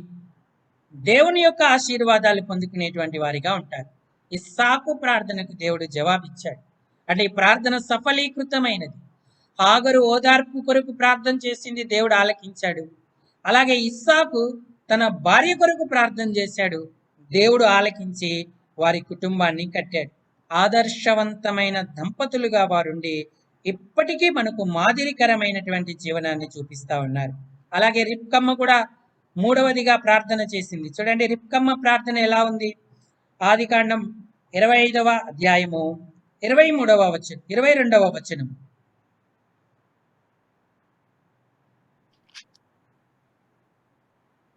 దేవుని యొక్క ఆశీర్వాదాలు పొందుకునేటువంటి వారిగా ఉంటారు. ఇస్సాకు ప్రార్థనకు దేవుడు జవాబిచ్చాడు. అంటే ఈ ప్రార్థన సఫలీకృతమైనది. హాగరు ఓదార్పు కొరకు ప్రార్థన చేసింది, దేవుడు ఆలకించాడు. అలాగే ఇస్సాకు తన భార్య కొరకు ప్రార్థన చేశాడు, దేవుడు ఆలకించి వారి కుటుంబాన్ని కట్టాడు. ఆదర్శవంతమైన దంపతులుగా వారుండి ఇప్పటికీ మనకు మాదిరికరమైనటువంటి జీవనాన్ని చూపిస్తా ఉన్నారు. అలాగే రిబ్కమ్మ కూడా మూడవదిగా ప్రార్థన చేసింది. చూడండి రిబ్కమ్మ ప్రార్థన ఎలా ఉంది? ఆదికాండం 25వ అధ్యాయము 22వ వచనం.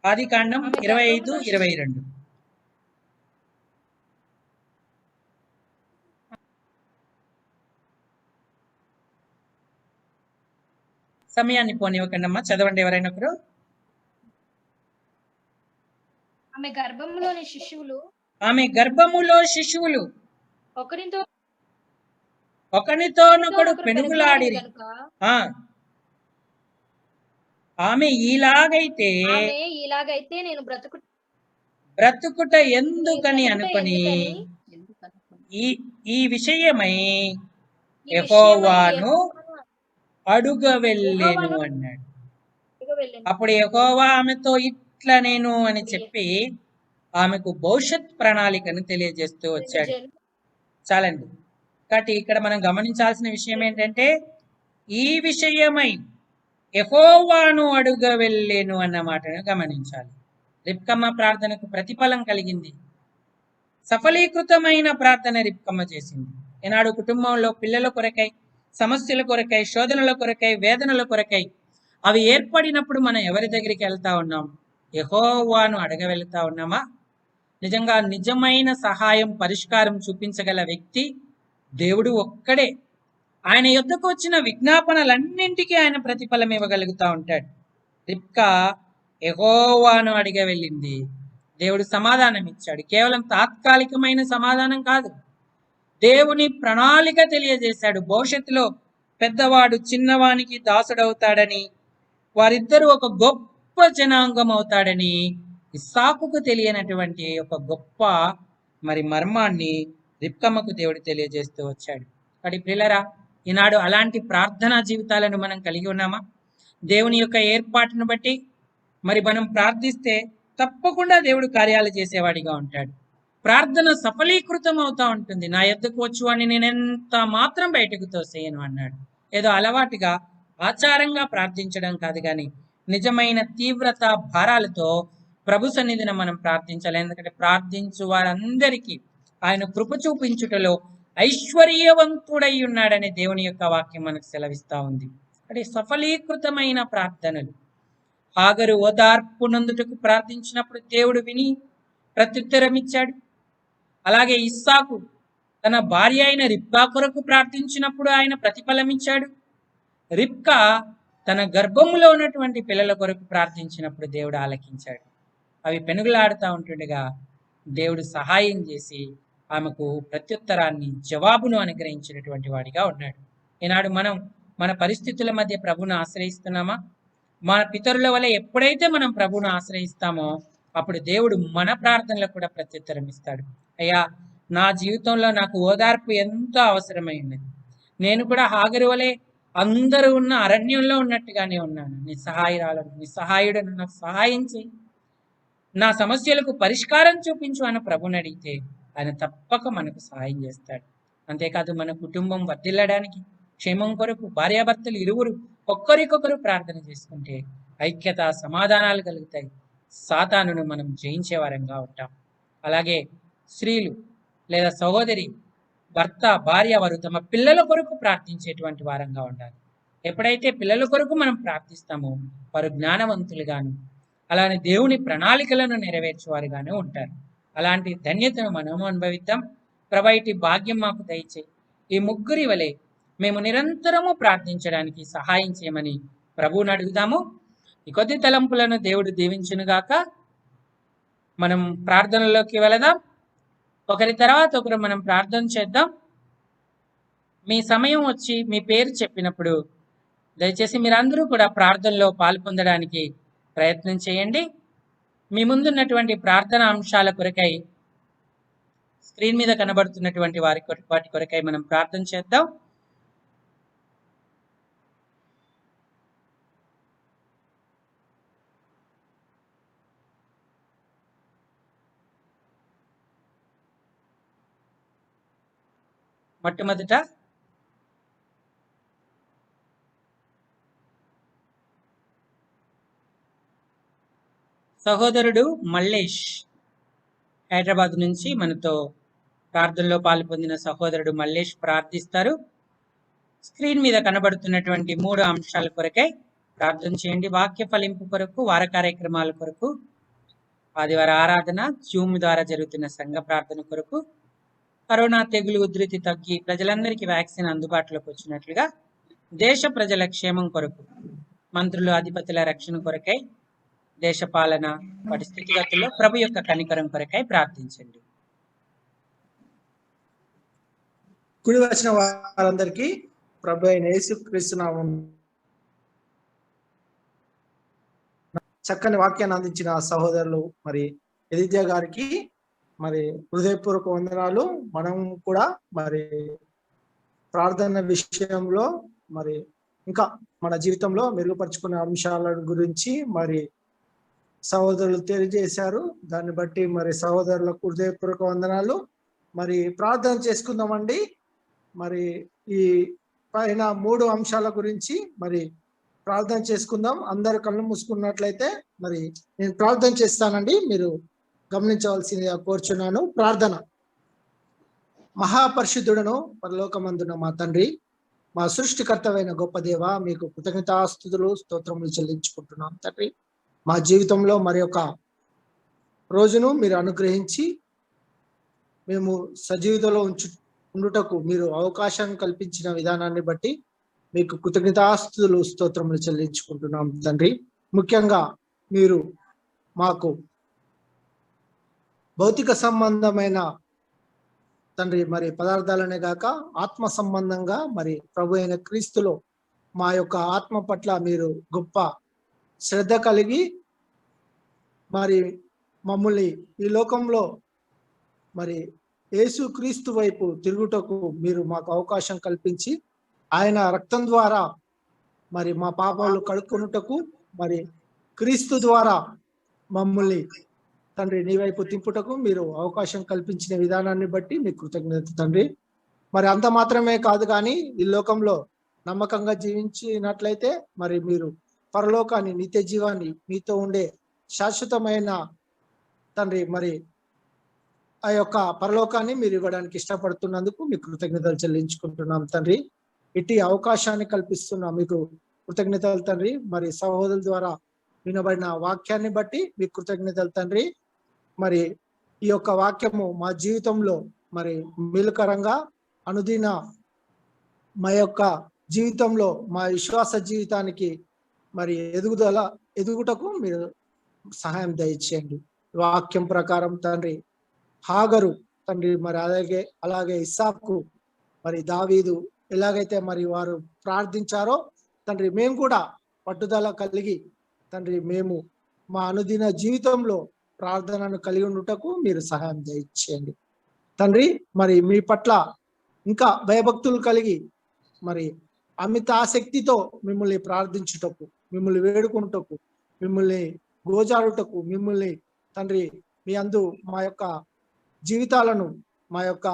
ఆదికాండం 25:22. సమయాన్ని పోనివ్వకండమ్మా, చదవండి ఎవరైనా ఒకరు. ఆమె గర్భములోని శిశువులు ఆమె గర్భములో శిశువులు ఒకనితోనొకడు పెనుగులాడిరి. ఆమె ఇలాగైతే నేను బ్రతుకుట ఎందుకని అనుకొని ఈ విషయమై యెహోవాను అడుగవెళ్ళెను అన్నాడు. అప్పుడు యెహోవా ఆమెతో ఇట్లా నేను అని చెప్పి ఆమెకు భవిష్యత్ ప్రణాళికను తెలియజేస్తూ వచ్చాడు. చాలండి. కాబట్టి ఇక్కడ మనం గమనించాల్సిన విషయం ఏంటంటే, ఈ విషయమై యెహోవాను అడుగవెళ్ళెను అన్న మాటను గమనించాలి. రిబ్కమ్మ ప్రార్థనకు ప్రతిఫలం కలిగింది. సఫలీకృతమైన ప్రార్థన రిబ్కమ్మ చేసింది. ఈనాడు కుటుంబంలో పిల్లల కొరకై, సమస్యల కొరకై, శోధనల కొరకై, వేదనల కొరకై అవి ఏర్పడినప్పుడు మనం ఎవరి దగ్గరికి వెళ్తా ఉన్నాం? యెహోవాను అడగవెళ్తా ఉన్నామా? నిజంగా నిజమైన సహాయం, పరిష్కారం చూపించగల వ్యక్తి దేవుడు ఒక్కడే. ఆయన యొద్దకు వచ్చిన విజ్ఞాపనలన్నింటికీ ఆయన ప్రతిఫలం ఇవ్వగలుగుతా ఉంటాడు. రిబ్కా యెహోవాను అడిగ వెళ్ళింది, దేవుడు సమాధానం ఇచ్చాడు. కేవలం తాత్కాలికమైన సమాధానం కాదు, దేవుని ప్రణాళిక తెలియజేశాడు. భవిష్యత్తులో పెద్దవాడు చిన్నవానికి దాసుడవుతాడని, వారిద్దరూ ఒక గొప్ప జనాంగం అవుతాడని ఇస్సాకుకు తెలియనటువంటి ఒక గొప్ప మర్మాన్ని రిబ్కమ్మకు దేవుడు తెలియజేస్తూ వచ్చాడు. కాబట్టి ప్రియులారా, ఈనాడు అలాంటి ప్రార్థనా జీవితాలను మనం కలిగి ఉన్నామా? దేవుని యొక్క ఏర్పాటును బట్టి మనం ప్రార్థిస్తే తప్పకుండా దేవుడు కార్యాలు చేసేవాడిగా ఉంటాడు. ప్రార్థన సఫలీకృతం అవుతా ఉంటుంది. నా యొద్దకు వచ్చు అని నేను ఎంత మాత్రం బయటకు తోసేయను అన్నాడు. ఏదో అలవాటుగా, ఆచారంగా ప్రార్థించడం కాదు, కానీ నిజమైన తీవ్రత, భారాలతో ప్రభు సన్నిధిన మనం ప్రార్థించాలి. ఎందుకంటే ప్రార్థించు వారందరికీ ఆయన కృప చూపించుటలో ఐశ్వర్యవంతుడై ఉన్నాడని దేవుని యొక్క వాక్యం మనకు సెలవిస్తా ఉంది. అంటే సఫలీకృతమైన ప్రార్థనలు. హాగరు ఓదార్పు నందుటకు ప్రార్థించినప్పుడు దేవుడు విని ప్రత్యుత్తరం ఇచ్చాడు. అలాగే ఇస్సాకు తన భార్య అయిన రిబ్కా కొరకు ప్రార్థించినప్పుడు ఆయన ప్రతిఫలం ఇచ్చాడు. రిబ్కా తన గర్భములో ఉన్నటువంటి పిల్లల కొరకు ప్రార్థించినప్పుడు దేవుడు ఆలకించాడు. అవి పెనుగులాడుతూ ఉంటుండగా దేవుడు సహాయం చేసి ఆమెకు ప్రత్యుత్తరాన్ని, జవాబును అనుగ్రహించినటువంటి వాడిగా ఉన్నాడు. ఈనాడు మనం మన పరిస్థితుల మధ్య ప్రభువును ఆశ్రయిస్తున్నామా? మన పితరుల వల్ల ఎప్పుడైతే మనం ప్రభువును ఆశ్రయిస్తామో అప్పుడు దేవుడు మన ప్రార్థనలకు కూడా ప్రత్యుత్తరం ఇస్తాడు. అయ్యా, నా జీవితంలో నాకు ఓదార్పు ఎంతో అవసరమైనది. నేను కూడా హాగరు వలె అందరూ ఉన్న అరణ్యంలో ఉన్నట్టుగానే ఉన్నాను. నిస్సహాయురాలను, నిస్సహాయుడను, నాకు సహాయం చేయి, నా సమస్యలకు పరిష్కారం చూపించు అని ప్రభుని అడిగితే ఆయన తప్పక మనకు సహాయం చేస్తాడు. అంతేకాదు మన కుటుంబం వర్ధిల్లడానికి, క్షేమం కొరకు భార్యాభర్తలు ఇరువురు ఒక్కరికొకరు ప్రార్థన చేసుకుంటే ఐక్యత, సమాధానాలు కలుగుతాయి. సాతానును మనం జయించే వారంగా ఉంటాం. అలాగే స్త్రీలు లేదా సహోదరి, భర్త, భార్య వారు తమ పిల్లల కొరకు ప్రార్థించేటువంటి వారంగా ఉండాలి. ఎప్పుడైతే పిల్లల కొరకు మనం ప్రార్థిస్తామో వారు జ్ఞానవంతులుగాను, అలానే దేవుని ప్రణాళికలను నెరవేర్చేవారుగానే ఉంటారు. అలాంటి ధన్యతను మనము అనుభవిద్దాం. ప్రభు ఇటు భాగ్యం మాకు దయచేయి. ఈ ముగ్గురి వలె మేము నిరంతరము ప్రార్థించడానికి సహాయం చేయమని ప్రభువుని అడుగుదాము. ఈ కొద్ది తలంపులను దేవుడు దీవించునుగాక. మనం ప్రార్థనలోకి వెళదాం. ఒకరి తర్వాత ఒకరు మనం ప్రార్థన చేద్దాం. మీ సమయం వచ్చి మీ పేరు చెప్పినప్పుడు దయచేసి మీరందరూ కూడా ప్రార్థనలో పాల్పొందడానికి ప్రయత్నం చేయండి. మీ ముందున్నటువంటి ప్రార్థన అంశాల కొరకై స్క్రీన్ మీద కనబడుతున్నటువంటి వాటి కొరకై మనం ప్రార్థన చేద్దాం. మొట్టమొదట సహోదరుడు మల్లేష్ హైదరాబాద్ నుంచి మనతో ప్రార్థనలో పాల్పొందిన సహోదరుడు మల్లేష్ ప్రార్థిస్తారు. స్క్రీన్ మీద కనబడుతున్నటువంటి 3 అంశాల కొరకై ప్రార్థన చేయండి. వాక్య ఫలింపు కొరకు, వార కార్యక్రమాల కొరకు, ఆదివార ఆరాధన, జూమ్ ద్వారా జరుగుతున్న సంఘ ప్రార్థన కొరకు, కరోనా తెగులు ఉధృతి తగ్గి ప్రజలందరికీ వ్యాక్సిన్ అందుబాటులోకి వచ్చినట్లుగా, దేశ ప్రజల క్షేమం కొరకు, మంత్రులు అధిపతుల రక్షణ కొరకై, దేశ పాలన వాటి స్థితిగతుల్లో ప్రభు యొక్క కనికరం కొరకై ప్రార్థించండి. కుడి వచ్చిన వారందరికీ ప్రభు అయిన యేసుక్రీస్తు నామం చక్కని వాక్యాన్ని అందించిన సహోదరులు మరి ఎదిత్య గారికి మరి హృదయపూర్వక వందనాలు. మనం కూడా మరి ప్రార్థన విషయంలో మరి ఇంకా మన జీవితంలో మెరుగుపరుచుకునే అంశాల గురించి మరి సహోదరులు తెలియజేశారు. దాన్ని బట్టి మరి సహోదరులకు హృదయపూర్వక వందనాలు. మరి ప్రార్థన చేసుకుందామండి. మరి ఈ పైన 3 అంశాల గురించి మరి ప్రార్థన చేసుకుందాం. అందరు కళ్ళు మూసుకున్నట్లయితే మరి నేను ప్రార్థన చేస్తానండి, మీరు గమనించవలసిందిగా కోరుచున్నాను. ప్రార్థన. మహాపరిశుద్ధుడను పరలోకమందున మా తండ్రి, మా సృష్టికర్తవైన గొప్ప దేవ, మీకు కృతజ్ఞతాస్తుతులు స్తోత్రములు చెల్లించుకుంటున్నాం తండ్రి. మా జీవితంలో మరి ఒక రోజును మీరు అనుగ్రహించి మేము సజీవితంలో ఉండుటకు మీరు అవకాశం కల్పించిన విధానాన్ని బట్టి మీకు కృతజ్ఞతాస్తుతులు స్తోత్రములు చెల్లించుకుంటున్నాం తండ్రి. ముఖ్యంగా మీరు మాకు భౌతిక సంబంధమైన తండ్రి మరి పదార్థాలనే కాక ఆత్మ సంబంధంగా మరి ప్రభు అయిన క్రీస్తులో మా యొక్క ఆత్మ పట్ల మీరు గొప్ప శ్రద్ధ కలిగి మరి మమ్మల్ని ఈ లోకంలో మరి యేసు క్రీస్తు వైపు తిరుగుటకు మీరు మాకు అవకాశం కల్పించి ఆయన రక్తం ద్వారా మరి మా పాపాలు కడుక్కున్నటకు మరి క్రీస్తు ద్వారా మమ్మల్ని తండ్రి నీ వైపు తింపుటకు మీరు అవకాశం కల్పించిన విధానాన్ని బట్టి మీకు కృతజ్ఞత తండ్రి. మరి అంత మాత్రమే కాదు కానీ ఈ లోకంలో నమ్మకంగా జీవించినట్లయితే మరి మీరు పరలోకాన్ని, నిత్య జీవాన్ని, మీతో ఉండే శాశ్వతమైన తండ్రి మరి ఆ యొక్క పరలోకాన్ని మీరు ఇవ్వడానికి ఇష్టపడుతున్నందుకు మీకు కృతజ్ఞతలు చెల్లించుకుంటున్నాం తండ్రి. ఇట్టి అవకాశాన్ని కల్పిస్తున్న మీకు కృతజ్ఞతలు తండ్రి. మరి సహోదరుల ద్వారా వినబడిన వాక్యాన్ని బట్టి మీకు కృతజ్ఞతలు తండ్రి. మరి ఈ యొక్క వాక్యము మా జీవితంలో మరి మేలుకరంగా అనుదిన మా యొక్క జీవితంలో మా విశ్వాస జీవితానికి మరి ఎదుగుటకు మీరు సహాయం దయచేయండి. వాక్యం ప్రకారం తండ్రి హాగరు తండ్రి మరి అలాగే ఇస్సాకు మరి దావీదు ఎలాగైతే మరి వారు ప్రార్థించారో తండ్రి మేము కూడా పట్టుదల కలిగి తండ్రి మేము మా అనుదిన జీవితంలో ప్రార్థనను కలిగి ఉండుటకు మీరు సహాయం దయచేయండి తండ్రి. మరి మీ పట్ల ఇంకా భయభక్తులు కలిగి మరి అమిత ఆసక్తితో మిమ్మల్ని ప్రార్థించుటకు, మిమ్మల్ని వేడుకుంటకు, మిమ్మల్ని గోజాడుటకు, మిమ్మల్ని తండ్రి మీ అందు మా యొక్క జీవితాలను, మా యొక్క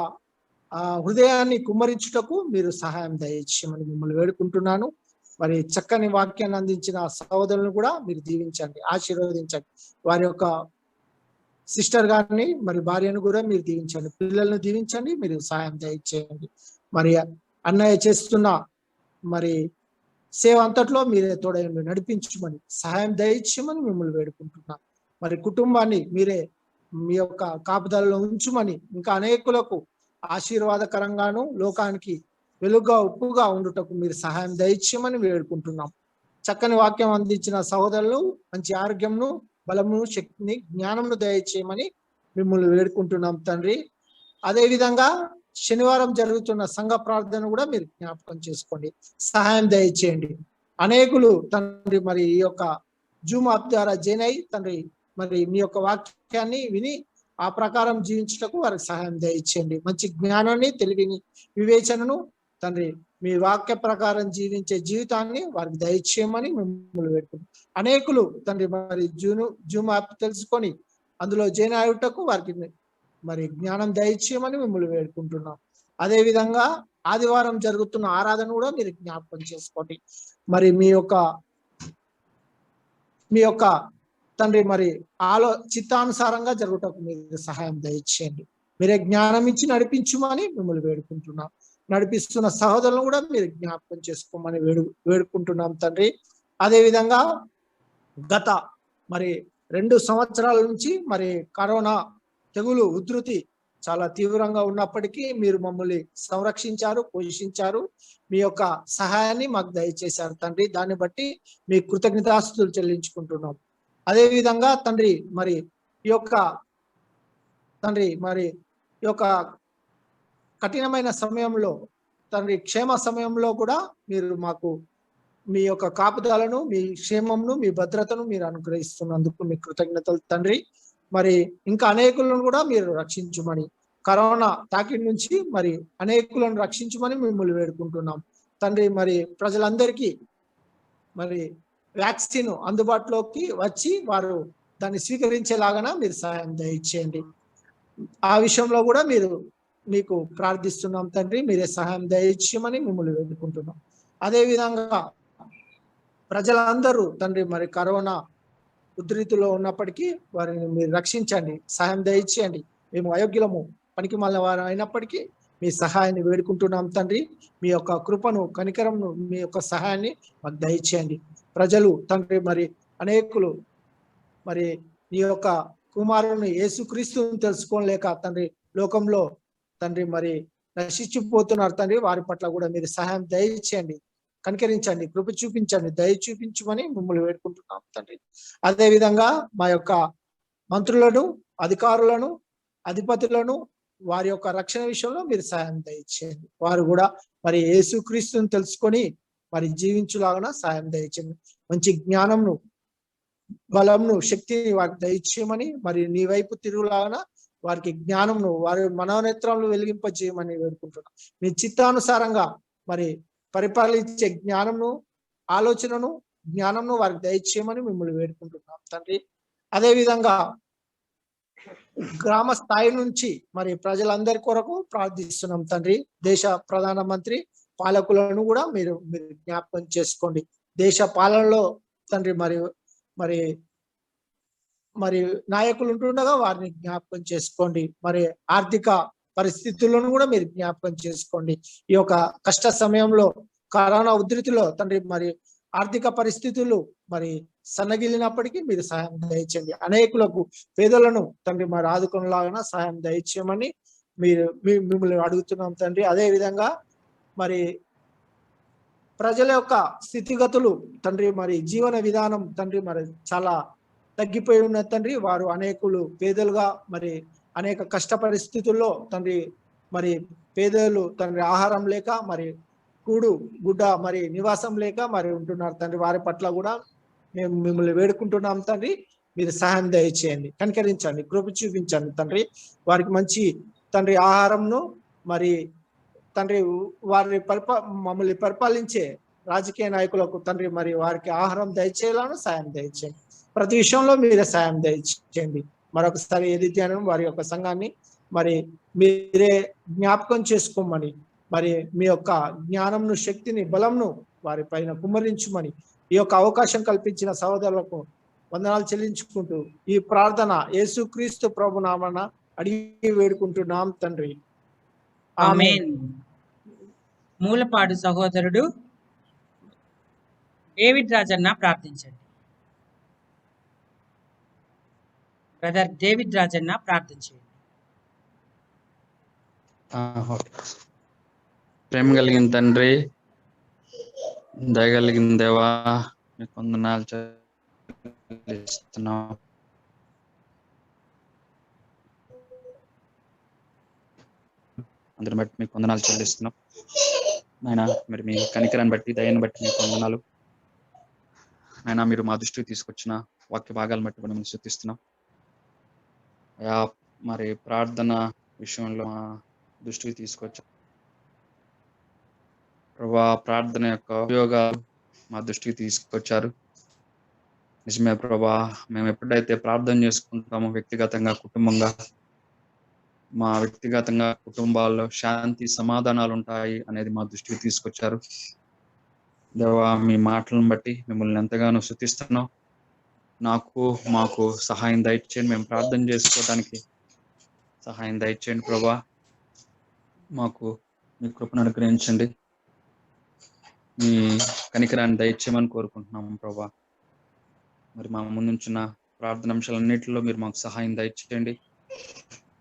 హృదయాన్ని కుమ్మరించుటకు మీరు సహాయం దయచేయమని మిమ్మల్ని వేడుకుంటున్నాను. మరి చక్కని వాక్యాన్ని అందించిన సహోదరులను కూడా మీరు దీవించండి, ఆశీర్వదించండి. వారి యొక్క సిస్టర్ గారిని, మరి భార్యను కూడా మీరు దీవించండి, పిల్లలను దీవించండి, మీరు సహాయం దయచేయండి. మరి అన్నయ్య చేస్తున్న మరి సేవ అంతట్లో మీరే తోడయండి, నడిపించమని సహాయం దయచేయమని మిమ్మల్ని వేడుకుంటున్నాను. మరి కుటుంబాన్ని మీరే మీ యొక్క కాపుదలలో ఉంచుమని, ఇంకా అనేకులకు ఆశీర్వాదకరంగాను లోకానికి వెలుగుగా ఉప్పుగా ఉండుటకు మీరు సహాయం దయచేయమని వేడుకుంటున్నాం. చక్కని వాక్యం అందించిన సహోదరులు మంచి ఆరోగ్యంను, బలమును, శక్తిని, జ్ఞానంను దయచేయమని మిమ్మల్ని వేడుకుంటున్నాం తండ్రి. అదే విధంగా శనివారం జరుగుతున్న సంఘ ప్రార్థన కూడా మీరు జ్ఞాపకం చేసుకోండి, సహాయం దయచేయండి. అనేకులు తండ్రి మరి ఈ యొక్క జూమ్ యాప్ ద్వారా జాయిన్ అయ్యి తండ్రి మరి మీ యొక్క వాక్యాన్ని విని ఆ ప్రకారం జీవించుటకు వారికి సహాయం దయచేయండి. మంచి జ్ఞానాన్ని, తెలివిని, వివేచనను తండ్రి మీ వాక్య ప్రకారం జీవించే జీవితాన్ని వారికి దయచేయమని మిమ్మల్ని వేడుకుంటున్నాం. అనేకులు తండ్రి మరి జూమ్ యాప్ తెలుసుకొని అందులో జాయిన్ అయ్యుటకు వారికి మరి జ్ఞానం దయచేయమని మిమ్మల్ని వేడుకుంటున్నాం. అదే విధంగా ఆదివారం జరుగుతున్న ఆరాధన కూడా మీరు జ్ఞాపకం చేసుకోండి. మరి మీ యొక్క తండ్రి మరి చిత్తానుసారంగా జరుగుటకు మీరు సహాయం దయచేయండి. మీరే జ్ఞానం ఇచ్చి నడిపించుమని మిమ్మల్ని వేడుకుంటున్నాం. నడిపిస్తున్న సహోదరులను కూడా మీరు జ్ఞాపకం చేసుకోమని వేడుకుంటున్నాం తండ్రి. అదే విధంగా గత మరి 2 సంవత్సరాల నుంచి మరి కరోనా తెగులు ఉధృతి చాలా తీవ్రంగా ఉన్నప్పటికీ మీరు మమ్మల్ని సంరక్షించారు, పోషించారు, మీ యొక్క సహాయాన్ని మాకు దయచేశారు తండ్రి. దాన్ని బట్టి మీ కృతజ్ఞతాస్తుతులు చెల్లించుకుంటున్నాం. అదే విధంగా తండ్రి మరి ఈ యొక్క కఠినమైన సమయంలో తండ్రి క్షేమ సమయంలో కూడా మీరు మాకు మీ యొక్క కాపుదలను, మీ క్షేమంను, మీ భద్రతను మీరు అనుగ్రహిస్తున్నందుకు మీ కృతజ్ఞతలు తండ్రి. మరి ఇంకా అనేకులను కూడా మీరు రక్షించమని, కరోనా తాకిడి నుంచి మరి అనేకులను రక్షించమని మిమ్మల్ని వేడుకుంటున్నాం తండ్రి. మరి ప్రజలందరికీ మరి వ్యాక్సిన్ అందుబాటులోకి వచ్చి వారు దాన్ని స్వీకరించేలాగా మీరు సహాయం దయచేయండి. ఆ విషయంలో కూడా మీకు ప్రార్థిస్తున్నాం తండ్రి. మీరే సహాయం దయచేయమని మిమ్మల్ని వేడుకుంటున్నాం. అదే విధంగా ప్రజలందరూ తండ్రి మరి కరోనా ఉధృతిలో ఉన్నప్పటికీ వారిని మీరు రక్షించండి, సహాయం దయచేయండి. మేము అయోగ్యులము, పనికి మాలిన వారు అయినప్పటికీ మీ సహాయాన్ని వేడుకుంటున్నాం తండ్రి. మీ యొక్క కృపను, కనికరంను, మీ యొక్క సహాయాన్ని మాకు దయచేయండి. ప్రజలు తండ్రి మరి అనేకులు మరి నీ యొక్క కుమారుని యేసుక్రీస్తుని తెలుసుకోలేక తండ్రి లోకంలో తండ్రి మరి నశించిపోతున్నారు తండ్రి. వారి పట్ల కూడా మీరు సహాయం దయచేయండి, కనికరించండి, కృప చూపించండి, దయ చూపించమని మిమ్మల్ని వేడుకుంటున్నాం తండ్రి. అదే విధంగా మా యొక్క మంత్రులను, అధికారులను, అధిపతులను వారి యొక్క రక్షణ విషయంలో మీరు సహాయం దయచేయండి. వారు కూడా మరి యేసుక్రీస్తుని తెలుసుకొని మరి జీవించులాగా సహాయం దయచేయండి. మంచి జ్ఞానంను, బలంను, శక్తిని వారికి దయచేయమని, మరి నీ వైపు తిరుగులాగా వారికి జ్ఞానంను, వారి మనోనేత్రంలో వెలిగింపజేయమని వేడుకుంటున్నాం. మీ చిత్తానుసారంగా మరి పరిపాలించే జ్ఞానంను, ఆలోచనను, జ్ఞానంను వారికి దయచేయమని మిమ్మల్ని వేడుకుంటున్నాం తండ్రి. అదే విధంగా గ్రామ స్థాయి నుంచి మరి ప్రజలందరి కొరకు ప్రార్థిస్తున్నాం తండ్రి. దేశ ప్రధానమంత్రి, పాలకులను కూడా మీరు జ్ఞాపకం చేసుకోండి. దేశ పాలనలో తండ్రి మరి నాయకులు ఉంటుండగా వారిని జ్ఞాపకం చేసుకోండి. మరి ఆర్థిక పరిస్థితులను కూడా మీరు జ్ఞాపకం చేసుకోండి. ఈ యొక్క కష్ట సమయంలో, కరోనా ఉధృతిలో తండ్రి మరి ఆర్థిక పరిస్థితులు మరి సన్నగిలినప్పటికీ మీరు సహాయం దయచేయండి. అనేకులకు, పేదలను తండ్రి మరి ఆదుకునేలాగా సహాయం దయచేయమని మిమ్మల్ని అడుగుతున్నాం తండ్రి. అదే విధంగా మరి ప్రజల యొక్క స్థితిగతులు తండ్రి మరి జీవన విధానం తండ్రి మరి చాలా తగ్గిపోయి ఉన్న తండ్రి. వారు అనేకులు పేదలుగా మరి అనేక కష్ట పరిస్థితుల్లో తండ్రి మరి పేదలు తండ్రి ఆహారం లేక మరి కూడు గుడ్డ మరి నివాసం లేక మరి ఉంటున్నారు తండ్రి. వారి పట్ల కూడా మేము మిమ్మల్ని వేడుకుంటున్నాం తండ్రి. మీరు సహాయం దయచేయండి, కనికరించండి, కృప చూపించండి తండ్రి. వారికి మంచి తండ్రి ఆహారంను మరి తండ్రి వారిని మమ్మల్ని పరిపాలించే రాజకీయ నాయకులకు తండ్రి మరి వారికి ఆహారం దయచేయాలని సాయం దయచేయండి. ప్రతి విషయంలో మీరే సాయం దయచేయండి. మరొకసారి ఏది ధ్యానం వారి యొక్క సంఘాన్ని మరి మీరే జ్ఞాపకం చేసుకోమని, మరి మీ యొక్క జ్ఞానంను, శక్తిని, బలంను వారి పైన కుమ్మరించుమని ఈ యొక్క అవకాశం కల్పించిన సహోదరులకు వందనాలు చెల్లించుకుంటూ ఈ ప్రార్థన యేసుక్రీస్తు ప్రభు నామన అడిగి వేడుకుంటున్నాం తండ్రి. ఆమేన్. మూలపాడు సహోదరుడు డేవిడ్ రాజన్న ప్రార్థించండి. బ్రదర్ డేవిడ్ రాజన్న ప్రార్థించండి. ప్రేమ కలిగిన తండ్రి, దయగలిగిన దేవా, మీకు వందనాలు చెల్లిస్తున్నాం. అందరిని బట్టి మీకు వందనాలు చెల్లిస్తున్నాం నాయనా. మరి మీ కనికరాన్ని బట్టి, దయని బట్టి మీకు వందనాలు నాయనా. మీరు మా దృష్టికి తీసుకొచ్చిన వాక్య భాగాలను బట్టి మనం స్తుతిస్తున్నాం అయా. మరి ప్రార్థన విషయంలో మా దృష్టికి తీసుకొచ్చాం ప్రభా. ప్రార్థన యొక్క ఉపయోగాలు మా దృష్టికి తీసుకొచ్చారు. నిజమే ప్రభా, మేము ఎప్పుడైతే ప్రార్థన చేసుకుంటామో వ్యక్తిగతంగా, కుటుంబంగా, మా వ్యక్తిగతంగా కుటుంబాల్లో శాంతి సమాధానాలు ఉంటాయి అనేది మా దృష్టికి తీసుకొచ్చారు దేవా. మీ మాటలను బట్టి మిమ్మల్ని ఎంతగానో స్తుతిస్తున్నాం. మాకు సహాయం దయచేయండి. మేము ప్రార్థన చేసుకోవడానికి సహాయం దయచేయండి ప్రభా. మాకు మీ కృపను అనుగ్రహించండి. మీ కనికరాన్ని దయచేయమని కోరుకుంటున్నాము ప్రభా. మరి మా ముందుంచిన ప్రార్థన అంశాలన్నింటిలో మీరు మాకు సహాయం దయచేయండి.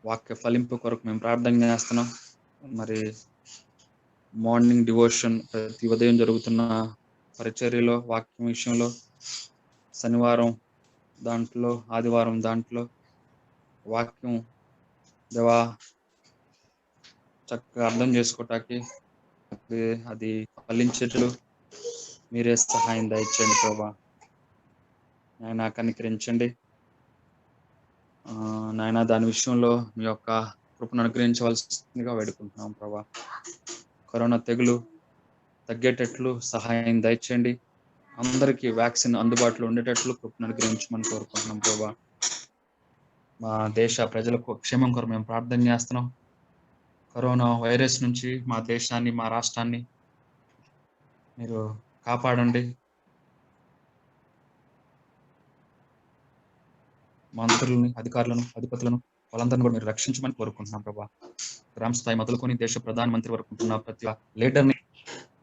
వాక్య ఫలింపు కొరకు మేము ప్రార్థన చేస్తున్నాం. మరి మార్నింగ్ డివోషన్ ప్రతి ఉదయం జరుగుతున్న పరిచర్యలో, వాక్యం విషయంలో, శనివారం దాంట్లో, ఆదివారం దాంట్లో వాక్యం దేవా చక్కగా అర్థం చేసుకోవటానికి అది ఫలించేట్లు మీరే సహాయం దయచేయండి ప్రభా. నాయన కనికరించండి నాయన. దాని విషయంలో మీ యొక్క కృపను అనుగ్రహించవలసిందిగా వేడుకుంటున్నాం ప్రభా. కరోనా తెగులు తగ్గేటట్లు సహాయం దయచేయండి. అందరికీ వ్యాక్సిన్ అందుబాటులో ఉండేటట్లు కృపను అనుగ్రహించమని కోరుకుంటున్నాం ప్రభా. మా దేశ ప్రజలకు క్షేమం కొరకు మేము ప్రార్థన చేస్తున్నాం. కరోనా వైరస్ నుంచి మా దేశాన్ని, మా రాష్ట్రాన్ని మీరు కాపాడండి. మంత్రులని, అధికారులను, అధిపతులను వాళ్ళందరినీ కూడా మీరు రక్షించమని కోరుకుంటున్నాం ప్రభా. గ్రామ స్థాయి మొదలుకొని దేశ ప్రధానమంత్రి వరకు ఉంటున్న ప్రతి లీడర్ని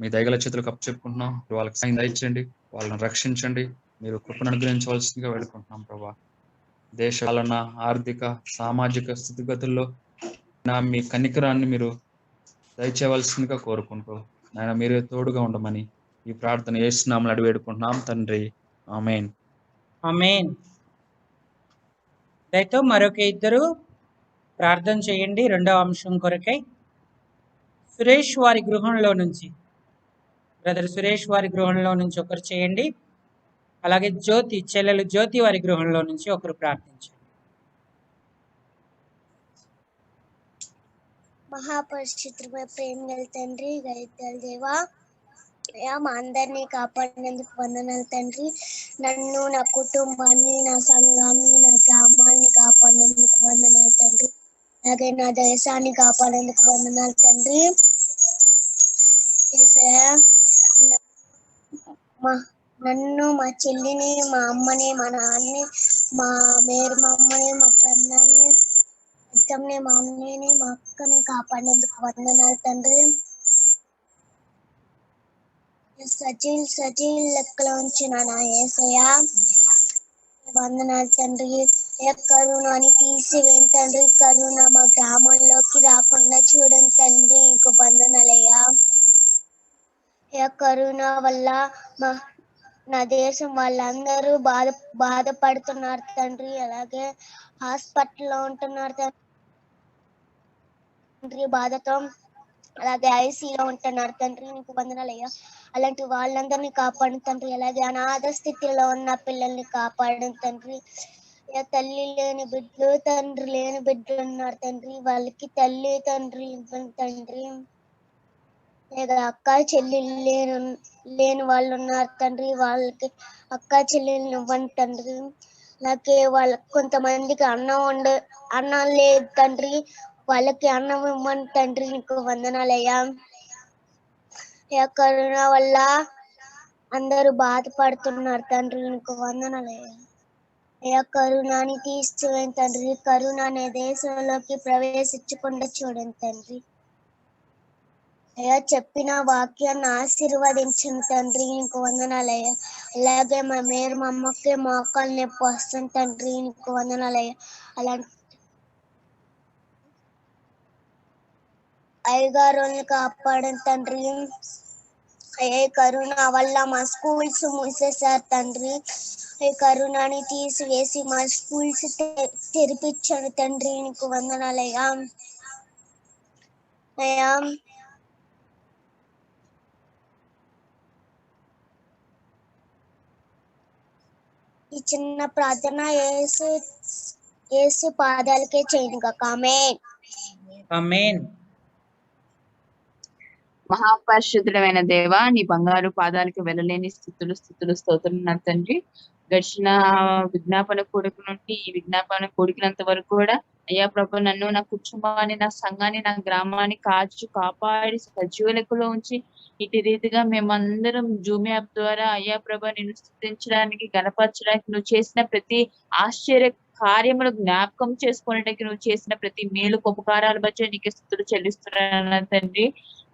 మీ దయగల చేతులకు అప్పచెప్పుకుంటున్నాం. వాళ్ళకి సాయం దయచేయండి, వాళ్ళని రక్షించండి. మీరు కృపను అనుగ్రహించవలసిందిగా వేడుకుంటున్నాం ప్రభా. దేశాలన్న ఆర్థిక, సామాజిక స్థితిగతుల్లో మీ కనికరాన్ని మీరు దయచేయవలసిందిగా కోరుకుంటూ నాయన మీరే తోడుగా ఉండమని ఈ ప్రార్థన యేసు నామములో అడిగి వేడుకుంటున్నాం తండ్రి. ఆమేన్. ఆమేన్. దయతో మరొక ఇద్దరు ప్రార్థన చేయండి రెండవ అంశం కొరకై. సురేష్ వారి గృహంలో నుంచి, బ్రదర్ సురేష్ వారి గృహంలో నుంచి ఒకరు చేయండి. అలాగే చెల్లెలు జ్యోతి వారి గృహంలో నుంచి ఒకరు ప్రార్థించండి. మహాపరిశుద్ధుడైన ప్రేమ గల తండ్రి, దయగల దేవా, మా అందరినీ కాపాడినందుకు వందనాలు తండ్రి. నన్ను, నా కుటుంబాన్ని, నా సంఘాన్ని, నా గ్రామాన్ని కాపాడినందుకు వందనాలు తండ్రి. అలాగే నా దేశాన్ని కాపాడేందుకు వందనాలు తండ్రి. నన్ను, మా చెల్లిని, మా అమ్మని, మా నాన్నని, మా అమ్మని, మా పెన్నాన్ని, ఇష్టంని, మా అన్నయ్యని, మా అక్కని కాపాడేందుకు వందనాలు తండ్రి. సజీల్ లెక్కలో ఉంచిన నా యేసయ్య వందనాలు తండ్రి. కరోనాని తీసివేయండి తండ్రి. కరోనా మా గ్రామంలోకి రాకుండా చూడండి తండ్రి. ఇంకో వందనాలయ్యా. కరోనా వల్ల నా దేశం వాళ్ళందరూ బాధపడుతున్నారు తండ్రి. అలాగే హాస్పిటల్లో ఉంటున్నారు తండ్రి బాధతో. అలాగే ఐసీలో ఉంటున్నారు తండ్రి. నీకు వందనాలయ్యా. అలాంటి వాళ్ళందరినీ కాపాడు తండ్రి. అలాగే అనాథ స్థితిలో ఉన్న పిల్లల్ని కాపాడు తండ్రి. తల్లి లేని బిడ్డలు, తండ్రి లేని బిడ్డలు ఉన్నారు తండ్రి. వాళ్ళకి తల్లి తండ్రి ఇవ్వండి తండ్రి. లేక అక్క చెల్లెలు లేని వాళ్ళు ఉన్నారు తండ్రి, వాళ్ళకి అక్క చెల్లెలు ఇవ్వండి తండ్రి. అలాగే వాళ్ళకి కొంతమందికి అన్నం లేదు తండ్రి, వాళ్ళకి అన్నం ఇవ్వండి తండ్రి. నీకు వందనాలయ్యా. కరోనా వల్ల అందరూ బాధపడుతున్నారు తండ్రి, నీకు వందనాలయ్యా. కరుణాని తీసివేయండి తండ్రి, కరుణ అనే దేశంలోకి ప్రవేశించకుండా చూడండి తండ్రి. చెప్పిన వాక్యాన్ని ఆశీర్వదించండి తండ్రి, నీకు వందనాలయ్యా. అలాగే మా అమ్మకి మోకాలు నొప్పి వస్తుంది తండ్రి, నీకు వందనాలయ్యా. అలాంటి అయ్యగారుల్ని కాపాడండి తండ్రి. కరోనా వల్ల మా స్కూల్స్ మూసేశారు తండ్రి, కరోనాని తీసివేసి మా స్కూల్స్ తెరిపించాడు తండ్రి, నీకు వందనాలయ్యా. అయ్యా ఈ చిన్న ప్రార్థన యేసు పాదాలకే చేయను కాక. ఆమేన్. ఆమేన్. మహాపరిశుద్ధుడమైన దేవ, నీ బంగారు పాదాలకు వెళ్ళలేని స్థుతులు స్తోత్రం తండ్రి. గడిచిన విజ్ఞాపన కోరిక నుండి ఈ విజ్ఞాపన కోరికనంత వరకు కూడా అయ్యా ప్రభు, నన్ను, నా కుటుంబాన్ని, నా సంఘాన్ని, నా గ్రామాన్ని కాపాడి సజీవ లెక్కలో ఉంచి ఇటు రీతిగా మేమందరం జూమ్ యాప్ ద్వారా అయ్యా ప్రభు నిన్ను స్తుతించడానికి, గణపరచడానికి, నువ్వు చేసిన ప్రతి ఆశ్చర్య కార్యములు జ్ఞాపకం చేసుకోవడానికి, నువ్వు చేసిన ప్రతి మేలు ఉపకారాలు బట్టి నీకు స్తుతులు చెల్లిస్తున్నాను తండ్రి.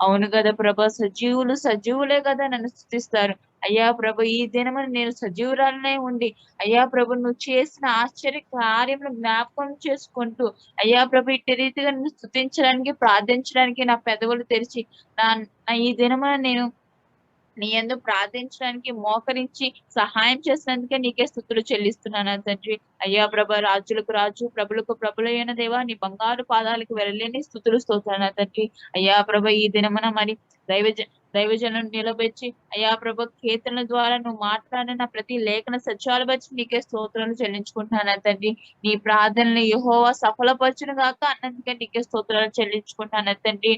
అవును కదా ప్రభా, సజీవులే కదా నన్ను స్తుతిస్తారు. అయ్యా ప్రభు, ఈ దినమున నేను సజీవురాలనే ఉండి అయ్యా ప్రభు నువ్వు చేసిన ఆశ్చర్య కార్యములు జ్ఞాపకం చేసుకుంటూ అయ్యా ప్రభు ఇట్టి రీతిగా నిన్ను స్తుతించడానికి, ప్రార్థించడానికి నా పెదవులు తెరిచి నా ఈ దినమున నేను నీ యందు ప్రార్థించడానికి మోకరించి సహాయం చేసినందుకే నీకే స్తుతులు చెల్లిస్తున్నాను తండ్రి. అయ్యా ప్రభ, రాజులకు రాజు, ప్రభులకు ప్రభులైన దేవా, నీ బంగారు పాదాలకు వెళ్ళలేని స్తుతులు స్తోత్రాలు తండ్రి. అయ్యా ప్రభ, ఈ దినమున మరి దైవజనులను నిలబెట్టి అయ్యా ప్రభ కీర్తనల ద్వారా నువ్వు మాట్లాడిన ప్రతి లేఖన సత్యాలు బట్టి నీకే స్తోత్రాలు చెల్లించుకుంటున్నాను తండ్రి. నీ ప్రార్థనలు యెహోవా సఫలపరచును గాక అన్నందుకే నీకే స్తోత్రాలు చెల్లించుకుంటాను తండ్రి.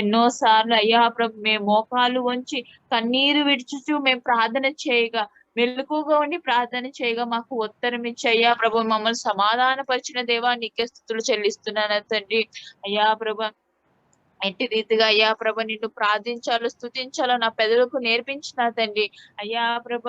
ఎన్నో సార్లు అయ్యా ప్రభు మేము మోకాలు వంచి కన్నీరు విడుచుచు మేము ప్రార్థన చేయగా, మెలకుగా ఉండి ప్రార్థన చేయగా మాకు ఉత్తరం ఇచ్చి అయ్యా ప్రభు మమ్మల్ని సమాధానపరిచిన దేవా నీకే స్తుతులు చెల్లిస్తున్నాను తండ్రి. అయ్యా ప్రభ, ఎట్టి రీతిగా అయ్యా ప్రభ నిన్ను ప్రార్థించాలో స్తుతించాలో నా పెదవులకు నేర్పించిన తండ్రి. అయ్యా ప్రభ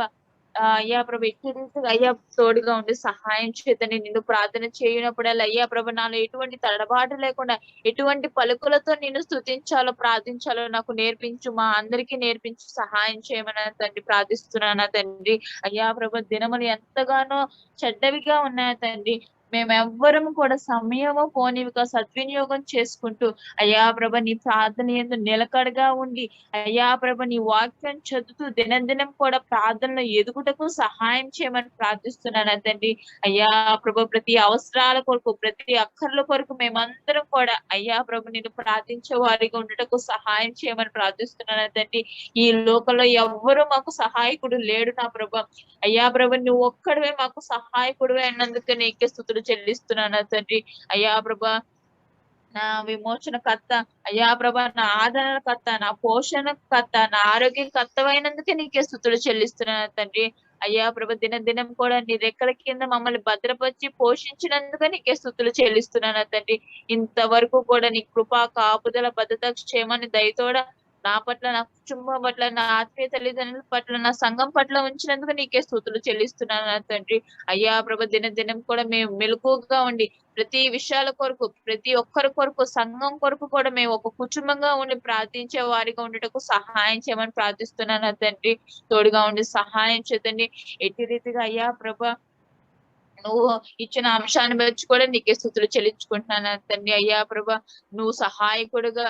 ఎట్టి రీతిగా అయ్యా తోడుగా ఉండి సహాయం చేతని నిన్ను ప్రార్థన చేయనప్పుడల్లా అయ్యా ప్రభ నాలో ఎటువంటి తడబాటు లేకుండా ఎటువంటి పలుకులతో నిన్ను స్తుతించాలో ప్రార్థించాలో నాకు నేర్పించు, మా అందరికీ నేర్పించు, సహాయం చేయమని తండ్రి ప్రార్థిస్తున్నాను తండ్రి. అయ్యా ప్రభ, దినములు ఎంతగానో చెడ్డవిగా ఉన్నాయి తండ్రి. మేమెవ్వరం కూడా సమయము పోనివిగా సద్వినియోగం చేసుకుంటూ అయ్యా ప్రభ నీ ప్రార్థన యందు నిలకడగా ఉండి అయ్యా ప్రభ నీ వాక్యం చదువుతూ దినదినం కూడా ప్రార్థనలో ఎదుగుటకు సహాయం చేయమని ప్రార్థిస్తున్నాను తండ్రి. అయ్యా ప్రభ, ప్రతి అవసరాల కొరకు, ప్రతి అక్కర్ల కొరకు మేమందరం కూడా అయ్యా ప్రభ నిన్ను ప్రార్థించే వారిగా ఉండటకు సహాయం చేయమని ప్రార్థిస్తున్నాను తండ్రి. ఈ లోకంలో ఎవ్వరూ మాకు సహాయకుడు లేడు నా ప్రభ. అయ్యా ప్రభ, నువ్వు ఒక్కడవే మాకు సహాయకుడు అన్నందుకు నీకే స్తుతులు చెల్లిస్తున్నాను తండ్రి. అయ్యా ప్రభ, నా విమోచన కర్త, అయ్యా ప్రభ నా ఆదరణ కర్త, నా పోషణ కర్త, నా ఆరోగ్యం కర్తవైనందుకే నీకే స్తుతులు చెల్లిస్తున్నాను తండ్రి. అయ్యా ప్రభ, దినం కూడా నీ రెక్కల కింద మమ్మల్ని భద్రపరిచి పోషించినందుకు నీకే స్తుతులు చెల్లిస్తున్నాను తండ్రి. ఇంతవరకు కూడా నీ కృపా కాపుదల భద్రత క్షేమాన్ని దయతోడ నా పట్ల, నా కుటుంబం పట్ల, నా ఆత్మీయ తల్లిదండ్రుల పట్ల, నా సంఘం పట్ల ఉంచినందుకు నీకే స్తుతులు చెల్లిస్తున్నాను తండ్రి. అయ్యా ప్రభ, దినం కూడా మేము మెలకుగా ఉండి ప్రతి విషయాల కొరకు, ప్రతి ఒక్కరి కొరకు, సంఘం కొరకు కూడా మేము ఒక కుటుంబంగా ఉండి ప్రార్థించే వారిగా ఉండటకు సహాయం చేయమని ప్రార్థిస్తున్నాను తండ్రి. తోడుగా ఉండి సహాయం చేతండి. ఎట్టి రీతిగా అయ్యా ప్రభ నువ్వు ఇచ్చిన అంశాన్ని బట్టి కూడా నీకే స్తుతులు చెల్లించుకుంటున్నాను తండ్రి. అయ్యా ప్రభ, నువ్వు సహాయకుడుగా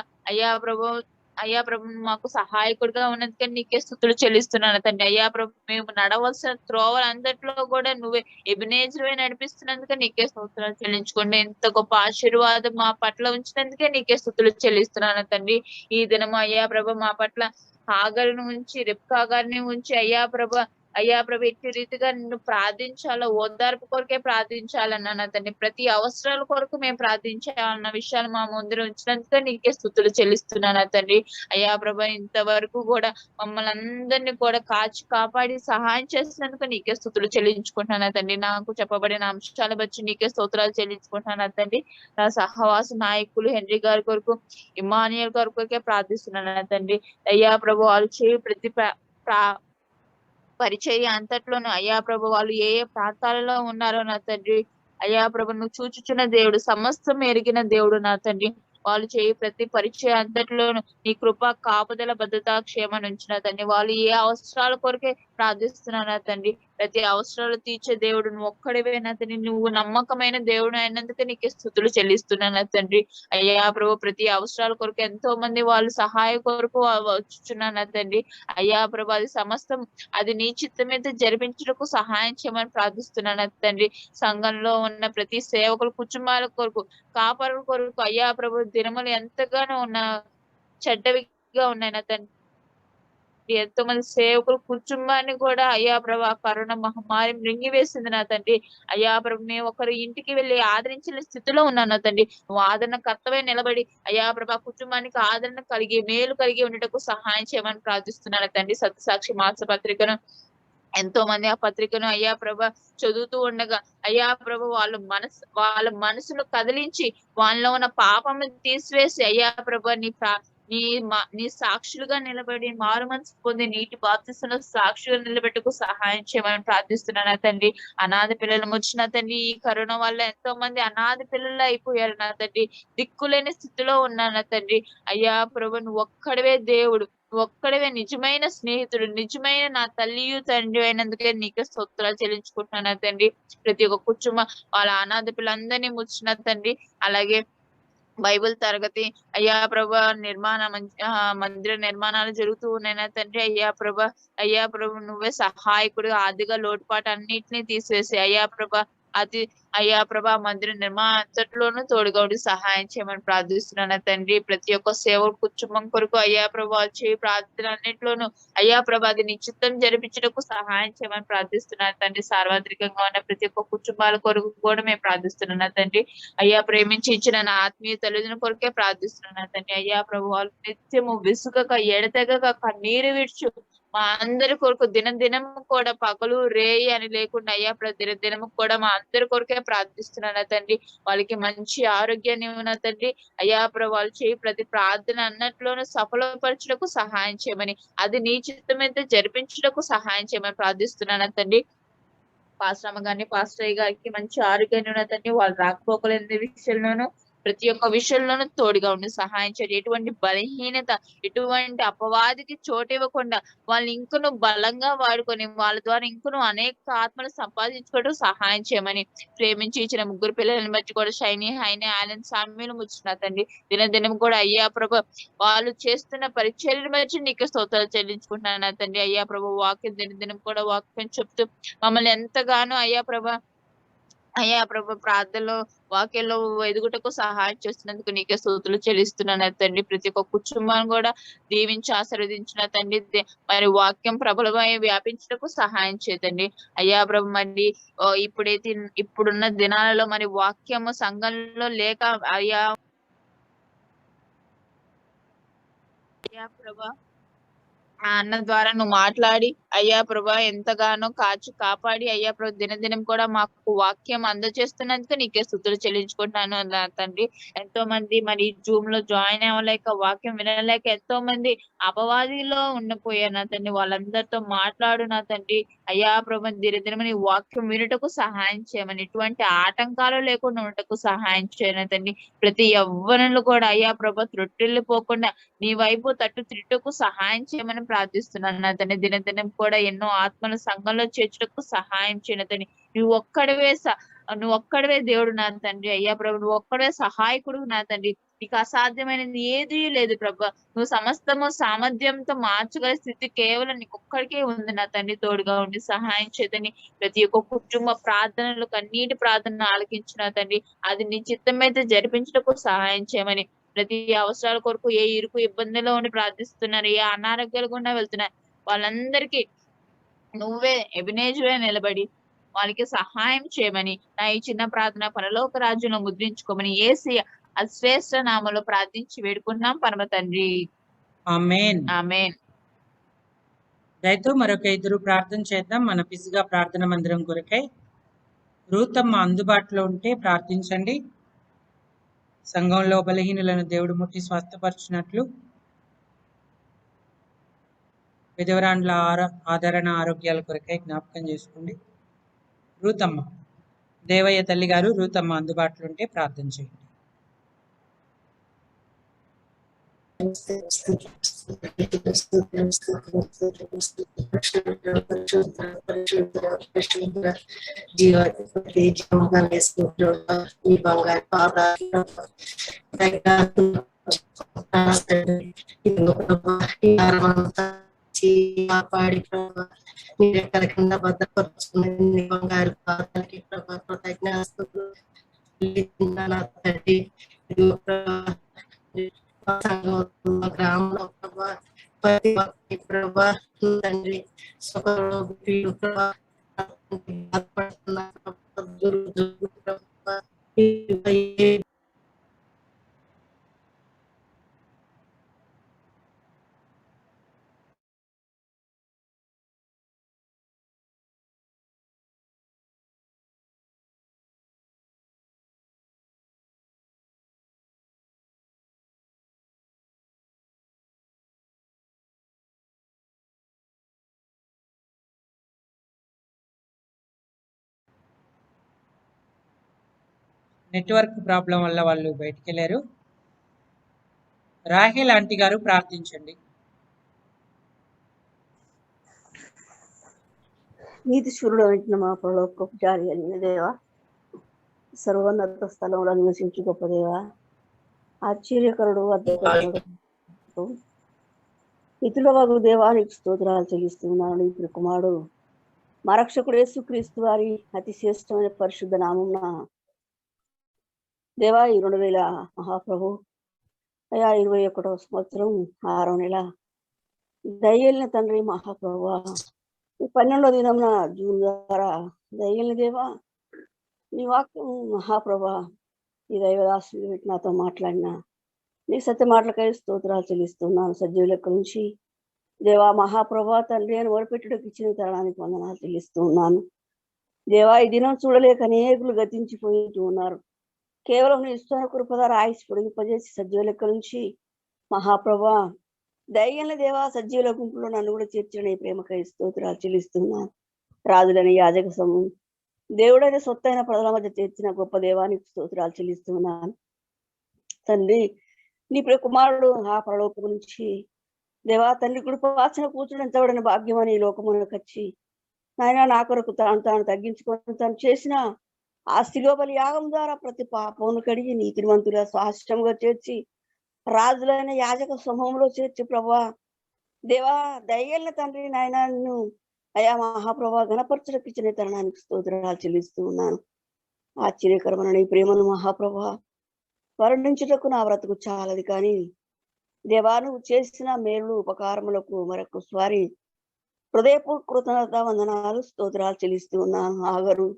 అయ్యా ప్రభు మాకు సహాయకుడిగా ఉన్నందుకని నీకే స్తుతులు చెల్లిస్తున్నాను తండ్రి. అయ్యా ప్రభు, మేము నడవలసిన త్రోవలందరిలో కూడా నువ్వే ఎబినేజరువై నడిపిస్తున్నందుకే నీకే స్తుతులు చెల్లించుకోండి. ఎంత గొప్ప ఆశీర్వాదం మా పట్ల ఉంచినందుకే నీకే స్తుతులు చెల్లిస్తున్నాను తండ్రి. ఈ దినము అయ్యా ప్రభు మా పట్ల హాగరును ఉంచి, రెబ్కా గారిని ఉంచి అయ్యా ప్రభ అయ్యా ప్రభు ఎట్టి రీతిగా నిన్ను ప్రార్థించాలో, ఓదార్పు కొరకే ప్రార్థించాలన్నా తండ్రి, ప్రతి అవసరాల కొరకు మేము ప్రార్థించాలన్న విషయాలు మా ముందు ఉంచినందుకు నీకే స్తుతులు చెల్లిస్తున్నాను తండ్రి. అయ్యా ప్రభు ఇంతవరకు కూడా మమ్మల్ని అందరినీ కూడా కాచి కాపాడి సహాయం చేసినందుకు నీకే స్తుతులు చెల్లించుకుంటున్నాను తండ్రి. నాకు చెప్పబడిన అంశాల బట్టి నీకే స్తోత్రాలు చెల్లించుకుంటున్నాను తండ్రి. నా సహవాస నాయకులు హెన్రీ గారి కొరకు, ఇమానియల్ గారి కొరకే ప్రార్థిస్తున్నాను తండ్రి. అయ్యా ప్రభు వాళ్ళు చేయు ప్రతి పరిచర్య అంతట్లోనూ అయ్యా ప్రభు వాళ్ళు ఏ ఏ ప్రాంతాలలో ఉన్నారో నా తండ్రి, అయ్యా ప్రభు నువ్వు చూచుచున్న దేవుడు, సమస్తం ఎరిగిన దేవుడు నా తండ్రి. వాళ్ళు చేయి ప్రతి పరిచయ అంతట్లోనూ నీ కృప కాపుదల భద్రతా క్షేమం ఉంచిన తండ్రి. వాళ్ళు ఏ అవసరాల కొరకే ప్రార్థిస్తున్నానా తండ్రి, ప్రతి అవసరాలు తీర్చే దేవుడు నువ్వు ఒక్కడివే నా తండ్రి. నువ్వు నమ్మకమైన దేవుడు అయినందుకు నీకు స్తుతులు చెల్లిస్తున్నాను తండ్రి. అయ్యా ప్రభు ప్రతి అవసరాల కొరకు ఎంతో మంది వాళ్ళు సహాయ కొరకు వచ్చుచున్నాను తండ్రి. అయ్యా ప్రభు అది సమస్తం అది నీ చిత్తమైతే జరిపించడానికి సహాయం చేయమని ప్రార్థిస్తున్నాను తండ్రి. సంఘంలో ఉన్న ప్రతి సేవకుల కుటుంబాల కొరకు, కాపరుల కొరకు అయ్యా ప్రభు దినములు ఎంతగానో ఉన్న చెడ్డవిగా ఉన్నాయి నా తండ్రి. ఎంతో మంది సేవకులు కుటుంబాన్ని కూడా అయ్యా ప్రభు ఆ కరోనా మహమ్మారి మృంగివేసింది నా తండ్రి. అయ్యా ప్రభు మేము ఒకరు ఇంటికి వెళ్ళి ఆదరించిన స్థితిలో ఉన్నాను నా తండ్రి. నువ్వు ఆదరణ కర్తవై నిలబడి అయ్యా ప్రభు ఆ కుటుంబానికి ఆదరణ కలిగి మేలు కలిగి ఉండటకు సహాయం చేయమని ప్రార్థిస్తున్నాను తండ్రి. సత్యసాక్షి మాసపత్రికను ఎంతో మంది ఆ పత్రికను అయ్యా ప్రభ చదువుతూ ఉండగా అయ్యా ప్రభు వాళ్ళ మనసును కదిలించి వాళ్ళలో ఉన్న పాపం తీసివేసి అయ్యా ప్రభ నీ సాక్షులుగా నిలబడి మారు మనసు పొంది నీటి బాప్తిసంలో సాక్షులుగా నిలబెట్టుకు సహాయం చేయమని ప్రార్థిస్తున్నాను తండ్రి. అనాథ పిల్లలు వచ్చిన తండ్రి, ఈ కరోనా వల్ల ఎంతో మంది అనాథ పిల్లలు అయిపోయారు నా తండ్రి. దిక్కులేని స్థితిలో ఉన్నాను తండ్రి. అయ్యా ప్రభు నువ్వు ఒక్కడవే దేవుడు, ఒక్కడవే నిజమైన స్నేహితుడు, నిజమైన నా తల్లియు తండ్రి అయినందుకే నీకే స్తోత్రాలు చెల్లించుకుంటున్నాను తండ్రి. ప్రతి ఒక్క కుటుంబం వాళ్ళ అనాథ పిల్లలందరినీ ముచ్చిన తండ్రి. అలాగే బైబిల్ తరగతి అయ్యా ప్రభా మందిర నిర్మాణాలు జరుగుతూ ఉన్నాయి తండ్రి. అయ్యా ప్రభు నువ్వే సహాయకుడు, ఆదిగా లోటుపాటు అన్నిటినీ తీసివేసి అయ్యా ప్రభా మందిర నిర్మాణంలోనూ తోడుగా ఉండి సహాయం చేయమని ప్రార్థిస్తున్నాను తండ్రి. ప్రతి ఒక్క సేవ కుటుంబం కొరకు అయ్యా ప్రభా చేయి ప్రార్థన అన్నింటిలోనూ అయ్యా ప్రభా అది నిశ్చితం జరిపించడానికి సహాయం చేయమని ప్రార్థిస్తున్నాను తండ్రి. సార్వత్రికంగా ఉన్న ప్రతి ఒక్క కుటుంబాల కొరకు కూడా మేము ప్రార్థిస్తున్నాను తండ్రి. అయ్యా ప్రేమించి ఇచ్చిన నా ఆత్మీయ తల్లిదండ్రుల కొరకే ప్రార్థిస్తున్నాను తండ్రి. అయ్యా ప్రభు వాళ్ళు నిత్యము విసుగక ఎడతెగక కన్నీరు విడుచు మా అందరి కొరకు దినం కూడా పగలు రేయి అని లేకుండా అయ్యా దినము కూడా మా అందరి కొరకే ప్రార్థిస్తున్నాను తండ్రి. వాళ్ళకి మంచి ఆరోగ్యాన్ని ఉన్న తండ్రి. అయ్యా ప్రభు వాళ్ళు చేయి ప్రతి ప్రార్థన అన్నట్లోనూ సఫలపరచుటకు సహాయం చేయమని, అది నీ చిత్తమైతే జరిపించుటకు సహాయం చేయమని ప్రార్థిస్తున్నాను తండ్రి. పాస్టమ్మ గారిని, పాస్టర్ అయ్య గారికి మంచి ఆరోగ్యాన్ని ఉన్న తండ్రి. వాళ్ళు రాకపోకలేని విషయంలోనూ ప్రతి ఒక్క విషయంలోనూ తోడుగా ఉండి సహాయం చేయండి. ఎటువంటి బలహీనత, ఎటువంటి అపవాదికి చోటు ఇవ్వకుండా వాళ్ళని ఇంకను బలంగా వాడుకొని వాళ్ళ ద్వారా ఇంకను అనేక ఆత్మలు సంపాదించుకోవడం సహాయం చేయమని, ప్రేమించి ఇచ్చిన ముగ్గురు పిల్లలని బట్టి కూడా షైనీ, హైనీ, ఆలన్, సామ్యులు ముచ్చిన తండ్రి. దినం కూడా అయ్యా ప్రభు వాళ్ళు చేస్తున్న పరిచర్యను బట్టి నీకు స్తోత్రాలు చెల్లించుకుంటున్నాను తండ్రి. అయ్యా ప్రభు వాక్యం దినం కూడా వాక్యం చెప్తూ మమ్మల్ని ఎంతగానో అయ్యా ప్రభు ప్రార్థనలో వాక్యంలో ఎదుగుటకు సహాయం చేస్తున్నందుకు నీకే స్తుతులు చెల్లిస్తున్నాను తండ్రి. ప్రతి ఒక్క కుటుంబాన్ని కూడా దీవించి ఆశీర్వదించిన తండ్రి. మరి వాక్యం ప్రబలమై వ్యాపించటకు సహాయం చేయండి అయ్యా ప్రభు. మరి ఇప్పుడున్న దినాలలో మరి వాక్యము సంఘంలో లేక అయ్యా ప్రభా ఆ అన్న ద్వారా నువ్వు మాట్లాడి అయ్యా ప్రభా ఎంతగానో కాపాడి అయ్యా ప్రభు దినం కూడా మాకు వాక్యం అందజేస్తున్నందుకు నీకే స్తుతులు చెల్లించుకుంటున్నాను తండ్రి. ఎంతో మంది మరి జూమ్ లో జాయిన్ అవ్వలేక వాక్యం వినలేక ఎంతో మంది అపవాదిలో ఉండిపోయారు నా తండ్రి. వాళ్ళందరితో మాట్లాడు నా తండ్రి. అయ్యా ప్రభు దినదినం నీ వాక్యం వినుటకు సహాయం చేయమని, ఎటువంటి ఆటంకాలు లేకుండా ఉండటకు సహాయం చేయను తండ్రి. ప్రతి యవ్వనులు కూడా అయ్యా ప్రభు త్రొట్టిల్లిపోకుండా నీ వైపు తట్టు తిట్టుకు సహాయం చేయమని ప్రార్థిస్తున్నాను నా తండ్రి. దినం కూడా ఎన్నో ఆత్మల సంఘంలో చేర్చుటకు సహాయం చేయను తండ్రి. నువ్వు ఒక్కడవే దేవుడు నా తండ్రి. అయ్యా ప్రభు నువ్వు ఒక్కడే సహాయకుడు నా తండ్రి. నీకు అసాధ్యమైనది ఏదీ లేదు ప్రభు. నువ్వు సమస్తము సామర్థ్యంతో మార్చగల స్థితి కేవలం నీకు ఒక్కడికే ఉంది నా తండ్రి. తోడుగా ఉండి సహాయం చేతని ప్రతి ఒక్క కుటుంబ ప్రార్థనలు కన్నీటి ప్రార్థన ఆలకించిన తండ్రి. అది నీ చిత్తమైతే జరిపించటకు సహాయం చేయమని, ప్రతి అవసరాల కొరకు ఏ ఇరుకు ఇబ్బందిలో ఉండి ప్రార్థిస్తున్నారు, ఏ అనారోగ్యాలు గుండా వెళ్తున్నారు వాళ్ళందరికీ నువ్వే ఎబినేజువే నిలబడి వాళ్ళకి సహాయం చేయమని నా ఈ చిన్న ప్రార్థన పరలోక రాజ్యంలో ముద్రించుకోమని యేసయ్య అశ్రేష్ట నామలో ప్రార్థించి వేడుకున్నాం పరమ తండ్రి. ఆమేన్. ఆమేన్. దయతో మరొక ఇద్దరు ప్రార్థన చేద్దాం. మన పిసిగా ప్రార్థన మందిరం కొరకై రూతమ్మ అందుబాటులో ఉంటే ప్రార్థించండి. సంఘంలో బలహీనులను దేవుడు ముట్టి స్వస్థపరచినట్లు విధవరాండ్ల ఆదరణ ఆరోగ్యాల కొరకై జ్ఞాపకం చేసుకోండి. రూతమ్మ, దేవయ్య తల్లి గారు రూతమ్మ అందుబాటులో ఉంటే ప్రార్థన చేయండి. జీవాధిపతి జీవంగా వేసుకుంటున్నా ఈ బంగారు కాపాడి ప్రభావ మీరు ఎక్కడ కింద భద్రపరుచుకుని బంగారు పాదాలకి ప్రభావ కృతజ్ఞాస్తులు తండ్రి. గ్రామంలో ప్రభా ప్రతి ఒక్కరి ప్రభా తండ్రి సుఖరోగులు ప్రభా నెట్వర్క్ ప్రాబ్లం వల్ల వాళ్ళు బయటికి వెళ్ళారు. రాహేల్ ఆంటీ గారు ప్రార్థించండి. నీతి శూరుడు వెంటనే మా పరలోకపు జారి కలిగిన దేవ, సర్వోన్నత స్థలంలో నివసించు గొప్ప దేవ, ఆశ్చర్యకరుడు అద్భుతకరుడు ఇతరుల వాగు దేవానికి స్తోత్రాలు చెల్లిస్తున్నాను. ఇప్పుడు కుమారుడు మా రక్షకుడు యేసుక్రీస్తు వారి అతి శ్రేష్టమైన పరిశుద్ధ నామమున దేవా, ఈ 2000 మహాప్రభు అయా 21వ సంవత్సరం 6వ నెల దయగలిగిన తండ్రి మహాప్రభు, ఈ 12వ దినమున జూన్ ద్వారా దయగలిగిన దేవా, నీ వాక్యం మహాప్రభా ఈ దైవదాసులు పెట్టి నాతో మాట్లాడిన నీ సత్య మాటలకై స్తోత్రాలు చెల్లిస్తున్నాను. సజీవ లెక్క నుంచి దేవా మహాప్రభా తండ్రి అని మొరపెట్టుటకు ఇచ్చిన తరుణానికి వందనాలు చెల్లిస్తున్నాను. దేవా, ఈ దినం చూడలేక అనేకులు గతించిపోయి ఉన్నారు. కేవలం నీ ఇష్ట కృపధార ఆయుష్ పొడిగింపజేసి సజీవ లెక్క నుంచి మహాప్రభా దయగలిగిన దేవా, సజీవుల గుంపులో నన్ను కూడా చేర్చిన నీ ప్రేమకై స్తోత్రాలు చెల్లిస్తున్నాను. రాజులని యాజక సమూహం దేవుడైన సొత్తైన ప్రజల మధ్య చేర్చిన గొప్ప దేవానికి స్తోత్రాలు చెల్లిస్తున్నాను. తండ్రి, నీ కుమారుడు ఆ పరలోకం నుంచి దేవా తండ్రి కుడిపాసన కూర్చుంచబడిన భాగ్యం అని ఈ లోకమునకు వచ్చి నాయన నా కొరకు తాను తగ్గించుకొని తాను చేసిన ఆ శిలువ బలి యాగం ద్వారా ప్రతి పాపమును కడిగి నీతిమంతుల స్వాష్టంగా చేర్చి రాజులైన యాజక సమూహంలో చేర్చి ప్రభా దేవా దయగలిగిన తండ్రి నాయన నిన్ను అయా మహాప్రభా గణపరచుటకు ఇచ్చిన తరుణానికి స్తోత్రాలు చెల్లిస్తూ ఉన్నాను. ఆశ్చర్యకరమైన నీ ప్రేమను మహాప్రభా వర్ణించుటకు నా బ్రతుకు చాలది, కానీ దేవా నువ్వు చేసిన మేలు ఉపకారములకు మరొకసారి హృదయపూర్వక వందనాలు స్తోత్రాలు చెల్లిస్తూ ఉన్నాను. ఆగరు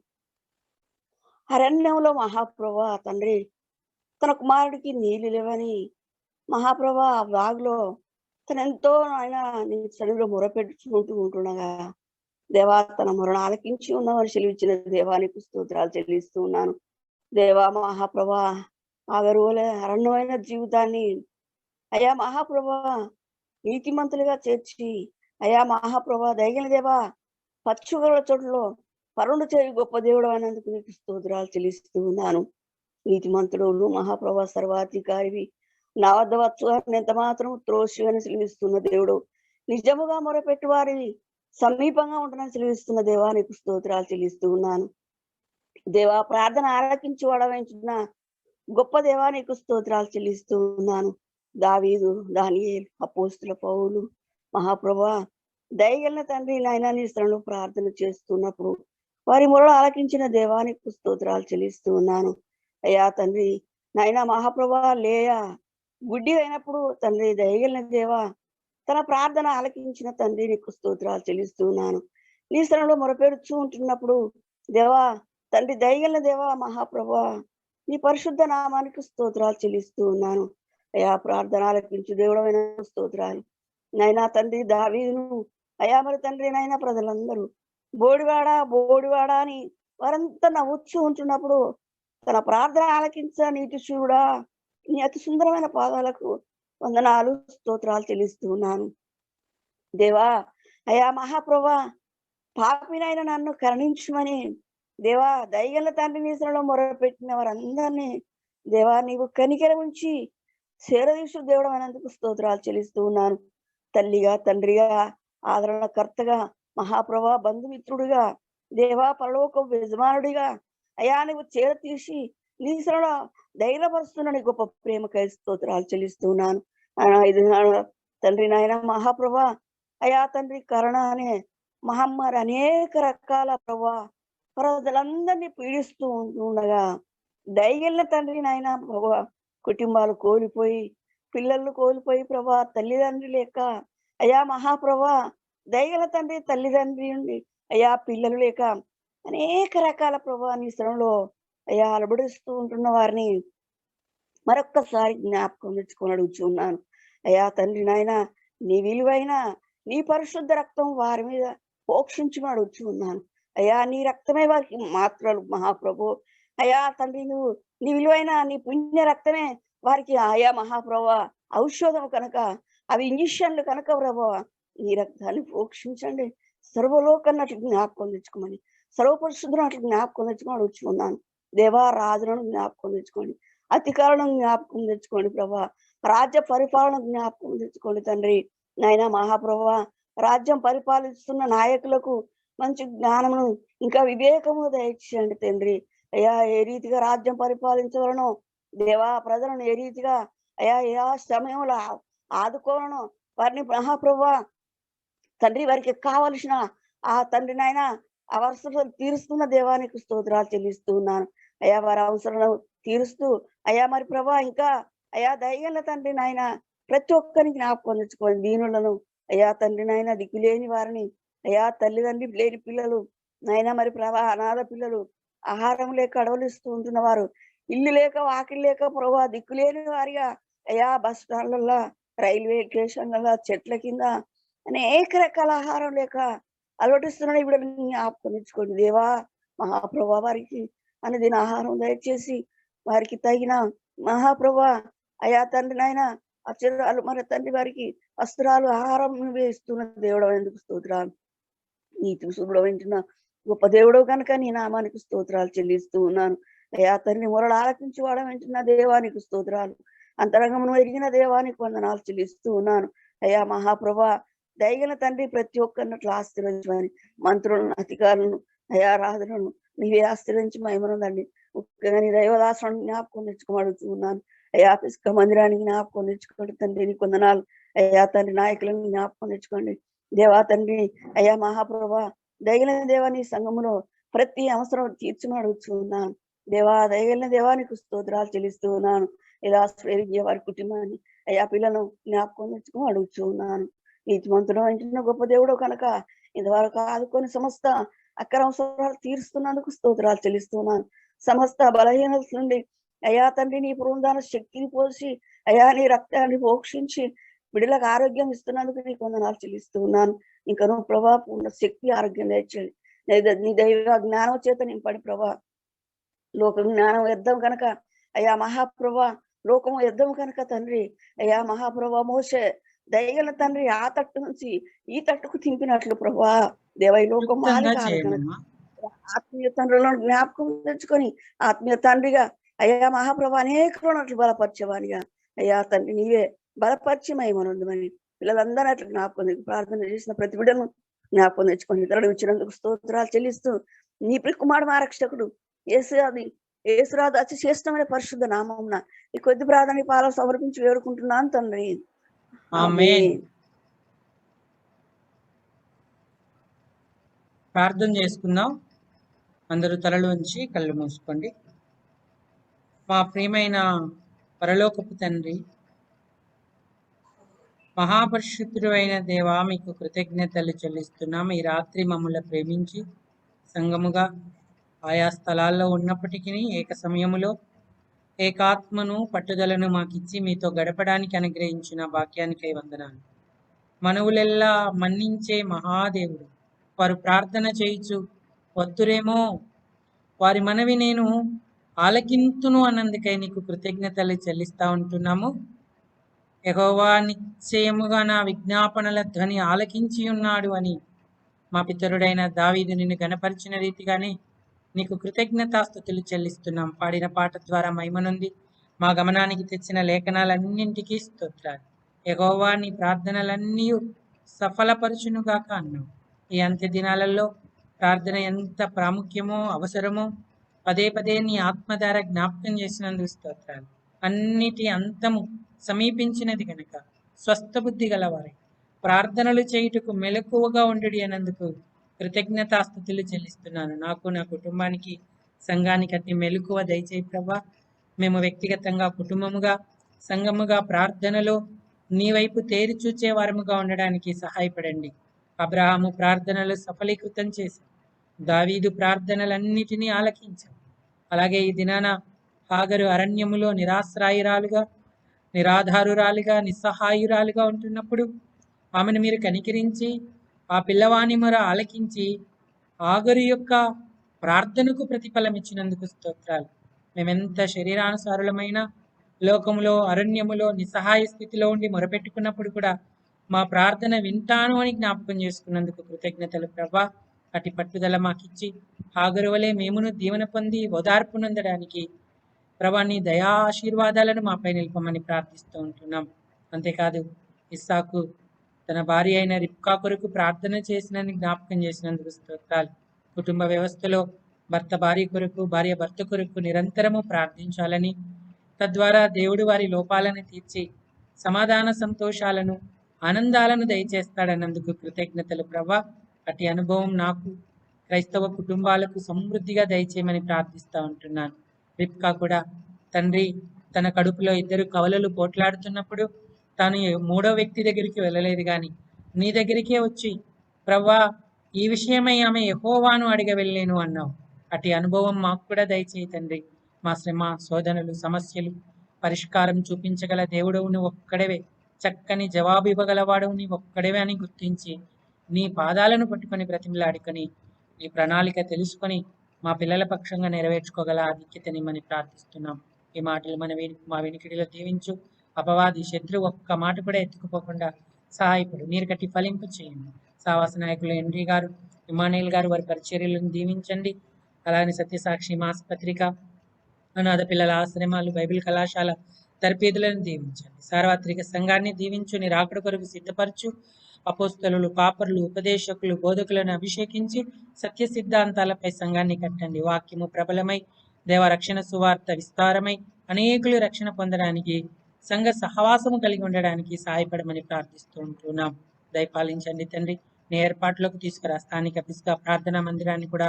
అరణ్యంలో మహాప్రభా తండ్రి తన కుమారుడికి నీళ్లు లేవని మహాప్రభా ఆ బాగులో తనెంతో ఆయన నీ సన్నిధిలో మొరపెట్టుకుంటూ ఉంటుండగా దేవా తన మొరను ఆలకించి ఉన్నవారు చెల్లించిన దేవానికి స్తోత్రాలు చెల్లిస్తూ ఉన్నాను. దేవా మహాప్రభా ఆగరువలే అరణ్యమైన జీవితాన్ని అయా మహాప్రభా నీతిమంతులుగా చేర్చి అయా మహాప్రభా దయగల దేవా పచ్చుగల చోట్లలో పరుండు చేయి గొప్ప దేవుడు అయినందుకు నీకు స్తోత్రాలు చెల్లిస్తూ ఉన్నాను. నీతిమంతుడు మహాప్రభా సర్వాధికారివి నా వద్ద వచ్చు ఎంత మాత్రం త్రోషి అని సెలవిస్తున్న దేవుడు, నిజముగా మొరపెట్టు వారి సమీపంగా ఉంటుందని సెలవిస్తున్న దేవానికి స్తోత్రాలు చెల్లిస్తూ ఉన్నాను. దేవా ప్రార్థన ఆలకించి వాడవైంచిన గొప్ప దేవానికి స్తోత్రాలు చెల్లిస్తూ ఉన్నాను. దావీదు, దానియేలు, అపోస్తుల పౌలు మహాప్రభా దయగలిగిన తండ్రి నాయన నీ స్థలంలో ప్రార్థన చేస్తున్నప్పుడు వారి మొరలు ఆలకించిన దేవానికి స్తోత్రాలు చెల్లిస్తూ ఉన్నాను. అయ్యా తండ్రి నాయన మహాప్రభా లేయా గుడ్డి అయినప్పుడు తండ్రి దయగలిగిన దేవా తన ప్రార్థన ఆలకించిన తండ్రి నీకు స్తోత్రాలు చెల్లిస్తూ ఉన్నాను. నీ స్థలంలో మొరపెడుచూ ఉంటున్నప్పుడు దేవా తండ్రి దయగల దేవా మహాప్రభా నీ పరిశుద్ధ నామానికి స్తోత్రాలు చెల్లిస్తూ ఉన్నాను. అయా ప్రార్థన ఆలకించు దేవుడమైన స్తోత్రాలు. నైనా తండ్రి దావీదును అయా మరి తండ్రి నైనా ప్రజలందరూ బోడివాడ అని వారంతా నవ్వుచ్చు ఉంటున్నప్పుడు తన ప్రార్థన ఆలకించ నీటి చూడా నీ అతి సుందరమైన పాదాలకు వందనాలు స్తోత్రాలు చెల్లిస్తూ ఉన్నాను. దేవా అయా మహాప్రభా పాపినైనా నన్ను కరుణించమని దేవా దయగల తండ్రి నీసలో మొరపెట్టిన వారందరినీ దేవా నీవు కనికెర ఉంచి శేరదీసు దేవుడు అయినందుకు స్తోత్రాలు చెల్లిస్తూ ఉన్నాను. తల్లిగా తండ్రిగా ఆదరణకర్తగా మహాప్రభా బంధుమిత్రుడిగా దేవా పరలోక యజమానుడిగా అయా నువ్వు చేర తీసి నీసలో ధైర్యపరుస్తున్న నీ గొప్ప ప్రేమకై స్తోత్రాలు చెల్లిస్తున్నాను. ఇది తండ్రి నాయన మహాప్రభా అయా తండ్రి కరుణ అనే మహమ్మారి అనేక రకాల ప్రభా ప్రజలందరినీ పీడిస్తూ ఉండగా దయగలిన తండ్రి నాయన ప్రభా కుటుంబాలు కోల్పోయి పిల్లలు కోల్పోయి ప్రభా తల్లిదండ్రి లేక అయా మహాప్రభా దయగల తండ్రి తల్లిదండ్రి ఉండి అయా పిల్లలు లేక అనేక రకాల ప్రభా నీ శ్రమంలో అయా అలబడిస్తూ ఉంటున్న వారిని మరొక్కసారి జ్ఞాపకం తెచ్చుకొని అడుగుచున్నాను. అయా తండ్రి నాయన నీ విలువైన నీ పరిశుద్ధ రక్తం వారి మీద పోక్షించమని అడుగుచూ ఉన్నాను. అయా నీ రక్తమే వారికి మాత్రలు మహాప్రభు. అయా తండ్రి నువ్వు నీ విలువైన నీ పుణ్య రక్తమే వారికి ఆయా మహాప్రభు ఔషధం కనుక అవి ఇంజక్షన్లు కనుక ప్రభు నీ రక్తాన్ని పోక్షించండి. సర్వలోకన్నట్లు జ్ఞాపకం తెచ్చుకోమని సర్వపరిశుద్ధున్నట్లు జ్ఞాపకం తెచ్చుకొని అడుగుచున్నాను. దేవా రాజులను జ్ఞాపకం తెచ్చుకోండి, అధికారులను జ్ఞాపకం తెచ్చుకోండి ప్రభా, రాజ్య పరిపాలన జ్ఞాపకం తెచ్చుకోండి తండ్రి నాయన మహాప్రభా. రాజ్యం పరిపాలిస్తున్న నాయకులకు మంచి జ్ఞానమును ఇంకా వివేకము దయచేయండి తండ్రి. అయ్యా ఏ రీతిగా రాజ్యం పరిపాలించవలనో దేవా ప్రజలను ఏ రీతిగా అయా ఏ సమయంలో ఆదుకోవలను వారిని మహాప్రభా తండ్రి వారికి కావలసిన ఆ తండ్రి నాయన అవసరాలు తీరుస్తున్న దేవానికి స్తోత్రాలు చెల్లిస్తూ ఉన్నాను. అయా వారి అవసరాలను తీరుస్తూ అయా మరి ప్రభా ఇంకా అయా దయగల తండ్రి నాయన ప్రతి ఒక్కరికి జ్ఞాపకం తెచ్చుకోండి. దీనులను అయా తండ్రి నాయన దిక్కులేని వారిని అయా తల్లిదండ్రి లేని పిల్లలు నాయన మరి ప్రభా అనాథ పిల్లలు ఆహారం లేక అడవలిస్తూ ఉంటున్న వారు ఇల్లు లేక వాకిలు లేక ప్రభా దిక్కులేని వారిగా అయా బస్ స్టాండ్లలో రైల్వే స్టేషన్లలో చెట్ల కింద అనేక రకాల ఆహారం లేక అలవటిస్తున్న ఇప్పుడు జ్ఞాపకం తెచ్చుకోండి దేవా మహాప్రభా. వారికి అనుదిన ఆహారం దయచేసి వారికి తగిన మహాప్రభా అయా తండ్రి నాయన అక్షరాలు మన తండ్రి వారికి వస్త్రాలు ఆహారం వేస్తున్న దేవుడు ఎందుకు స్తోత్రాలు. నీతి శుభ్రం వింటున్న గొప్ప దేవుడు కనుక నీ నామానికి స్తోత్రాలు చెల్లిస్తూ ఉన్నాను. అయా తండ్రి మొరలు ఆలకించి వాడ వింటున్న దేవానికి స్తోత్రాలు, అంతరంగమును ఎరిగిన దేవానికి వందనాలు చెల్లిస్తూ ఉన్నాను. అయా మహాప్రభా దయగల తండ్రి ప్రతి ఒక్కరినట్లు ఆశీర్వదించమని మంత్రులను అధికారులను అయా రాజులను నీవే ఆశీర్వదించి మహిమనుందండి. ముఖ్యంగా నీ దైవదాసులను జ్ఞాపకం తెచ్చుకోమడుతూ ఉన్నాను. అయా పుష్క మందిరానికి జ్ఞాపకం తెచ్చుకోండి తండ్రి. నీ కొందనాలు అయా తండ్రి నాయకులను జ్ఞాపకం తెచ్చుకోండి దేవా తండ్రి. అయా మహాప్రభా దయగలిన దేవా నీ సంఘములో ప్రతి అవసరం తీర్చమని అడుగుతూ ఉన్నాను దేవా. దయగలిన దేవానికి స్తోత్రాలు చెల్లిస్తూ ఉన్నాను. ఇలా స్వేరించే వారి కుటుంబాన్ని అయా పిల్లలను జ్ఞాపకం తెచ్చుకొని అడుగుతూ ఉన్నాను. నీతిమంతుడు అంటున్న గొప్ప దేవుడు కనుక ఇంతవరకు ఆదుకొని సమస్త అక్కర అవసరాలు తీరుస్తున్నందుకు స్తోత్రాలు చెల్లిస్తున్నాను. సమస్త బలహీనత నుండి అయా తండ్రి నీ పునరుద్ధాన శక్తిని పోసి అయా నీ రక్తాన్ని పోక్షించి బిడ్డలకు ఆరోగ్యం ఇస్తున్నందుకు నీకు వందనాలు చెల్లిస్తూ ఉన్నాను. ఇంకా నువ్వు ప్రభా పూర్ణ శక్తి ఆరోగ్యం తెచ్చేది నీ దైవ జ్ఞానం చేత నింపడి ప్రభా. లోక జ్ఞానం వ్యర్థం కనుక అయా మహాప్రభా లోకము వ్యర్థం కనుక తండ్రి అయా మహాప్రభా మోసే దయగల తండ్రి ఆ తట్టు నుంచి ఈ తట్టుకు తింపినట్లు ప్రభా దేవై లోకం మాలి కాదు కనుక ఆత్మీయ తండ్రులను జ్ఞాపకం తెచ్చుకొని ఆత్మీయ తండ్రిగా అయ్యా మహాప్రభు అనేకులు బలపరిచేవానిగా అయ్యా తండ్రి నీవే బలపరిచి మహిమనుందమని పిల్లలందరూ అట్లా జ్ఞాపకం ప్రార్థన చేసిన ప్రతి బిడ్డను జ్ఞాపకం తెచ్చుకొని ఇతరుడు ఇచ్చినందుకు స్తోత్రాలు చెల్లిస్తూ నీ ప్రియకుమారుడు మా రక్షకుడు యేసురాజు అతి శ్రేష్టమైన పరిశుద్ధ నామమున ఈ కొద్ది ప్రార్థన పాలు సమర్పించి వేడుకుంటున్నాను తండ్రి. ఆమేన్. ప్రార్థన చేసుకుందాం. అందరూ తలలు ఉంచి కళ్ళు మూసుకోండి. మా ప్రియమైన పరలోకపు తండ్రి, మహాపరిశుద్ధుడు అయిన దేవా, మీకు కృతజ్ఞతలు చెల్లిస్తున్నాం. ఈ రాత్రి మమ్మల్ని ప్రేమించి సంఘముగా ఆయా స్థలాల్లో ఉన్నప్పటికీ ఏక సమయములో ఏకాత్మను పట్టుదలను మాకిచ్చి మీతో గడపడానికి అనుగ్రహించిన భాగ్యానికై వందనాలు. మనవులెల్లా మన్నించే మహాదేవుడు, వారు ప్రార్థన చేయుచు వద్దురేమో వారి మనవి నేను ఆలకింతును అన్నందుకై నీకు కృతజ్ఞతలు చెల్లిస్తా ఉంటున్నాము. యెహోవా నిశ్చయముగా నా విజ్ఞాపనల ధ్వని ఆలకించి ఉన్నాడు అని మా పితరుడైన దావీదు నిన్ను గణపరిచిన రీతిగానే నీకు కృతజ్ఞతాస్తుతులు చెల్లిస్తున్నాం. పాడిన పాట ద్వారా మహిమనుంది మా గమనానికి తెచ్చిన లేఖనాలన్నింటికీ స్తోత్రాలు. యెహోవా నీ ప్రార్థనలన్నీ సఫలపరచునుగాక అన్నావు. ఈ అంత్య దినాలలో ప్రార్థన ఎంత ప్రాముఖ్యమో అవసరమో పదే పదే నీ ఆత్మ ద్వారా జ్ఞాపకం చేసినందుకు స్తోత్రాలు. అన్నిటి అంతము సమీపించినది గనుక స్వస్థ బుద్ధి గలవారై ప్రార్థనలు చేయుటకు మెలకువగా ఉండడి అన్నందుకు కృతజ్ఞతాస్తుతులు చెల్లిస్తున్నాను. నాకు, నా కుటుంబానికి, సంఘానికి అట్టి మెలకువ దయచేయి ప్రభా. మేము వ్యక్తిగతంగా, కుటుంబముగా, సంఘముగా ప్రార్థనలో నీ వైపు తేరి చూచే వారముగా ఉండడానికి సహాయపడండి. అబ్రహాము ప్రార్థనలు సఫలీకృతం చేశాం. దావీదు ప్రార్థనలన్నిటినీ ఆలకించాం. అలాగే ఈ దినాన హాగరు అరణ్యములో నిరాశ్రాయురాలుగా, నిరాధారురాలుగా, నిస్సహాయురాలుగా ఉంటున్నప్పుడు ఆమెను మీరు కనికరించి ఆ పిల్లవాని మొర ఆలకించి హాగరు యొక్క ప్రార్థనకు ప్రతిఫలం ఇచ్చినందుకు స్తోత్రాలు. మేమెంత శరీరానుసారులమైన లోకములో, అరణ్యములో నిస్సహాయ స్థితిలో ఉండి మొరపెట్టుకున్నప్పుడు కూడా మా ప్రార్థన వింటాను అని జ్ఞాపకం చేసుకున్నందుకు కృతజ్ఞతలు ప్రభా. అటు పట్టుదల మాకిచ్చి హాగరు వలె మేమును దీవెన పొంది ఓదార్పు నొందడానికి ప్రభా నీ దయా ఆశీర్వాదాలను మాపై నిలపమని ప్రార్థిస్తూ ఉంటున్నాం. అంతేకాదు ఇస్సాకు తన భార్య అయిన రిబ్కా కొరకు ప్రార్థన చేసినని జ్ఞాపకం చేసినందుకు స్తోత్రాలు. కుటుంబ వ్యవస్థలో భర్త భార్య కొరకు, భార్య భర్త కొరకు నిరంతరము ప్రార్థించాలని, తద్వారా దేవుడు వారి లోపాలను తీర్చి సమాధాన సంతోషాలను, ఆనందాలను దయచేస్తాడన్నందుకు కృతజ్ఞతలు ప్రభా. అట్టి అనుభవం నాకు, క్రైస్తవ కుటుంబాలకు సమృద్ధిగా దయచేయమని ప్రార్థిస్తూ ఉంటున్నాను. రిబ్కా కూడా తండ్రి తన కడుపులో 2 కవలలు పోట్లాడుతున్నప్పుడు తాను మూడో వ్యక్తి దగ్గరికి వెళ్ళలేదు, కానీ నీ దగ్గరికే వచ్చి ప్రవ్వా ఈ విషయమై ఆమె యెహోవాను అడిగ వెళ్ళలేను అన్నావు. అటు అనుభవం మాకు కూడా దయచేయి తండ్రి. మా శ్రమ, శోధనలు, సమస్యలు పరిష్కారం చూపించగల దేవుడవు నువ్వు ఒక్కడవే, చక్కని జవాబు ఇవ్వగలవాడవు నీ ఒక్కడవే అని గుర్తించి నీ పాదాలను పట్టుకొని బ్రతిమలాడుకొని నీ ప్రణాళిక తెలుసుకొని మా పిల్లల పక్షంగా నెరవేర్చుకోగల ఆధిక్యతనిమ్మని ప్రార్థిస్తున్నాం. ఈ మాటలు మా వెనుకిడిలో దీవించు. అపవాది శత్రువు ఒక్క మాట కూడా ఎత్తుకుపోకుండా సహాయపడు. నీరు కట్టి ఫలింపు చేయండి. సావాస నాయకులు ఎండ్రీ గారు, ఇమానేల్ గారు వారి పరిచర్యలను దీవించండి. అలానే సత్యసాక్షి మాసపత్రిక, అనాథ పిల్లల ఆశ్రమాలు, బైబిల్ కళాశాల తర్పీదులను దీవించండి. సార్వత్రిక సంఘాన్ని దీవించు. నీ రాకడ కొరకు సిద్ధపరచు. అపోస్తలులు, కాపరులు, ఉపదేశకులు, బోధకులను అభిషేకించి సత్య సిద్ధాంతాలపై సంఘాన్ని కట్టండి. వాక్యము ప్రబలమై దేవ రక్షణ సువార్త విస్తారమై అనేకులు రక్షణ పొందడానికి, సంఘ సహవాసము కలిగి ఉండడానికి సహాయపడమని ప్రార్థిస్తూ ఉంటున్నాం. దయపాలించండి తండ్రి. నీ ఏర్పాట్లోకి తీసుకురా. స్థానిక పిస్కా ప్రార్థనా మందిరాన్ని కూడా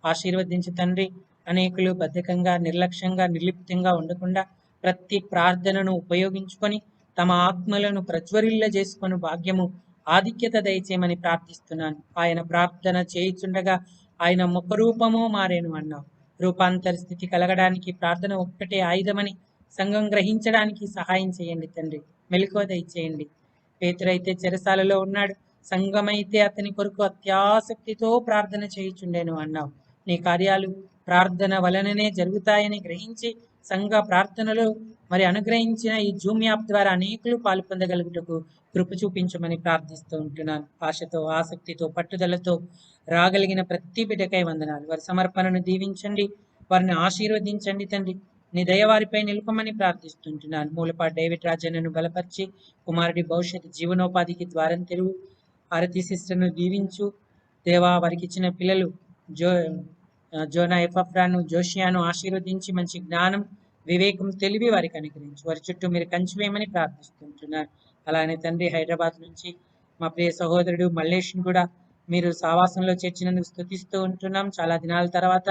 ఆశీర్వదించు తండ్రి. అనేకులు బద్ధకంగా, నిర్లక్ష్యంగా, నిర్లిప్తంగా ఉండకుండా ప్రతి ప్రార్థనను ఉపయోగించుకొని తమ ఆత్మలను ప్రజ్వరిల్ల చేసుకొని భాగ్యము, ఆధిక్యత దయచేయమని ప్రార్థిస్తున్నాను. ఆయన ప్రార్థన చేయుచుండగా ఆయన ముఖరూపము మారేను అన్నావు. రూపాంతర స్థితి కలగడానికి ప్రార్థన ఒక్కటే ఆయుధమని సంఘం గ్రహించడానికి సహాయం చేయండి తండ్రి. మెలకువ దయచేయండి. పేతురైతే చెరసాలలో ఉన్నాడు, సంఘమైతే అతని కొరకు అత్యాసక్తితో ప్రార్థన చేయుచుండెను అన్నావు. నీ కార్యాలు ప్రార్థన వలననే జరుగుతాయని గ్రహించి సంఘ ప్రార్థనలో మరి అనుగ్రహించిన ఈ జూమ్ యాప్ ద్వారా అనేకులు పాలు పొందగలుగుటకు కృప చూపించమని ప్రార్థిస్తూ ఉంటున్నాను. ఆశతో, ఆసక్తితో, పట్టుదలతో రాగలిగిన ప్రతి బిడ్డకై వందనాలు. వారి సమర్పణను దీవించండి, వారిని ఆశీర్వదించండి తండ్రి. నీ దయ వారిపై నిలుపమని ప్రార్థిస్తుంటున్నాను. మూలపాటి డేవిడ్ రాజన్నను బలపరిచి కుమారుడి భవిష్యత్ జీవనోపాధికి ద్వారం తెరువు. ఆరతి సిస్టర్ను దీవించు దేవా. వారికి ఇచ్చిన పిల్లలు జోనా ఎఫ్రాను, జోషియాను ఆశీర్వదించి మంచి జ్ఞానం, వివేకం, తెలివి వారికి అనుగ్రహించు. వారి చుట్టూ మీరు కంచివేయమని ప్రార్థిస్తుంటున్నారు. అలానే తండ్రి హైదరాబాద్ నుంచి మా ప్రియ సహోదరుడు మల్లేష్ని కూడా మీరు సావాసంలో చేర్చినందుకు స్తుతిస్తూ ఉంటున్నాం. చాలా దినాల తర్వాత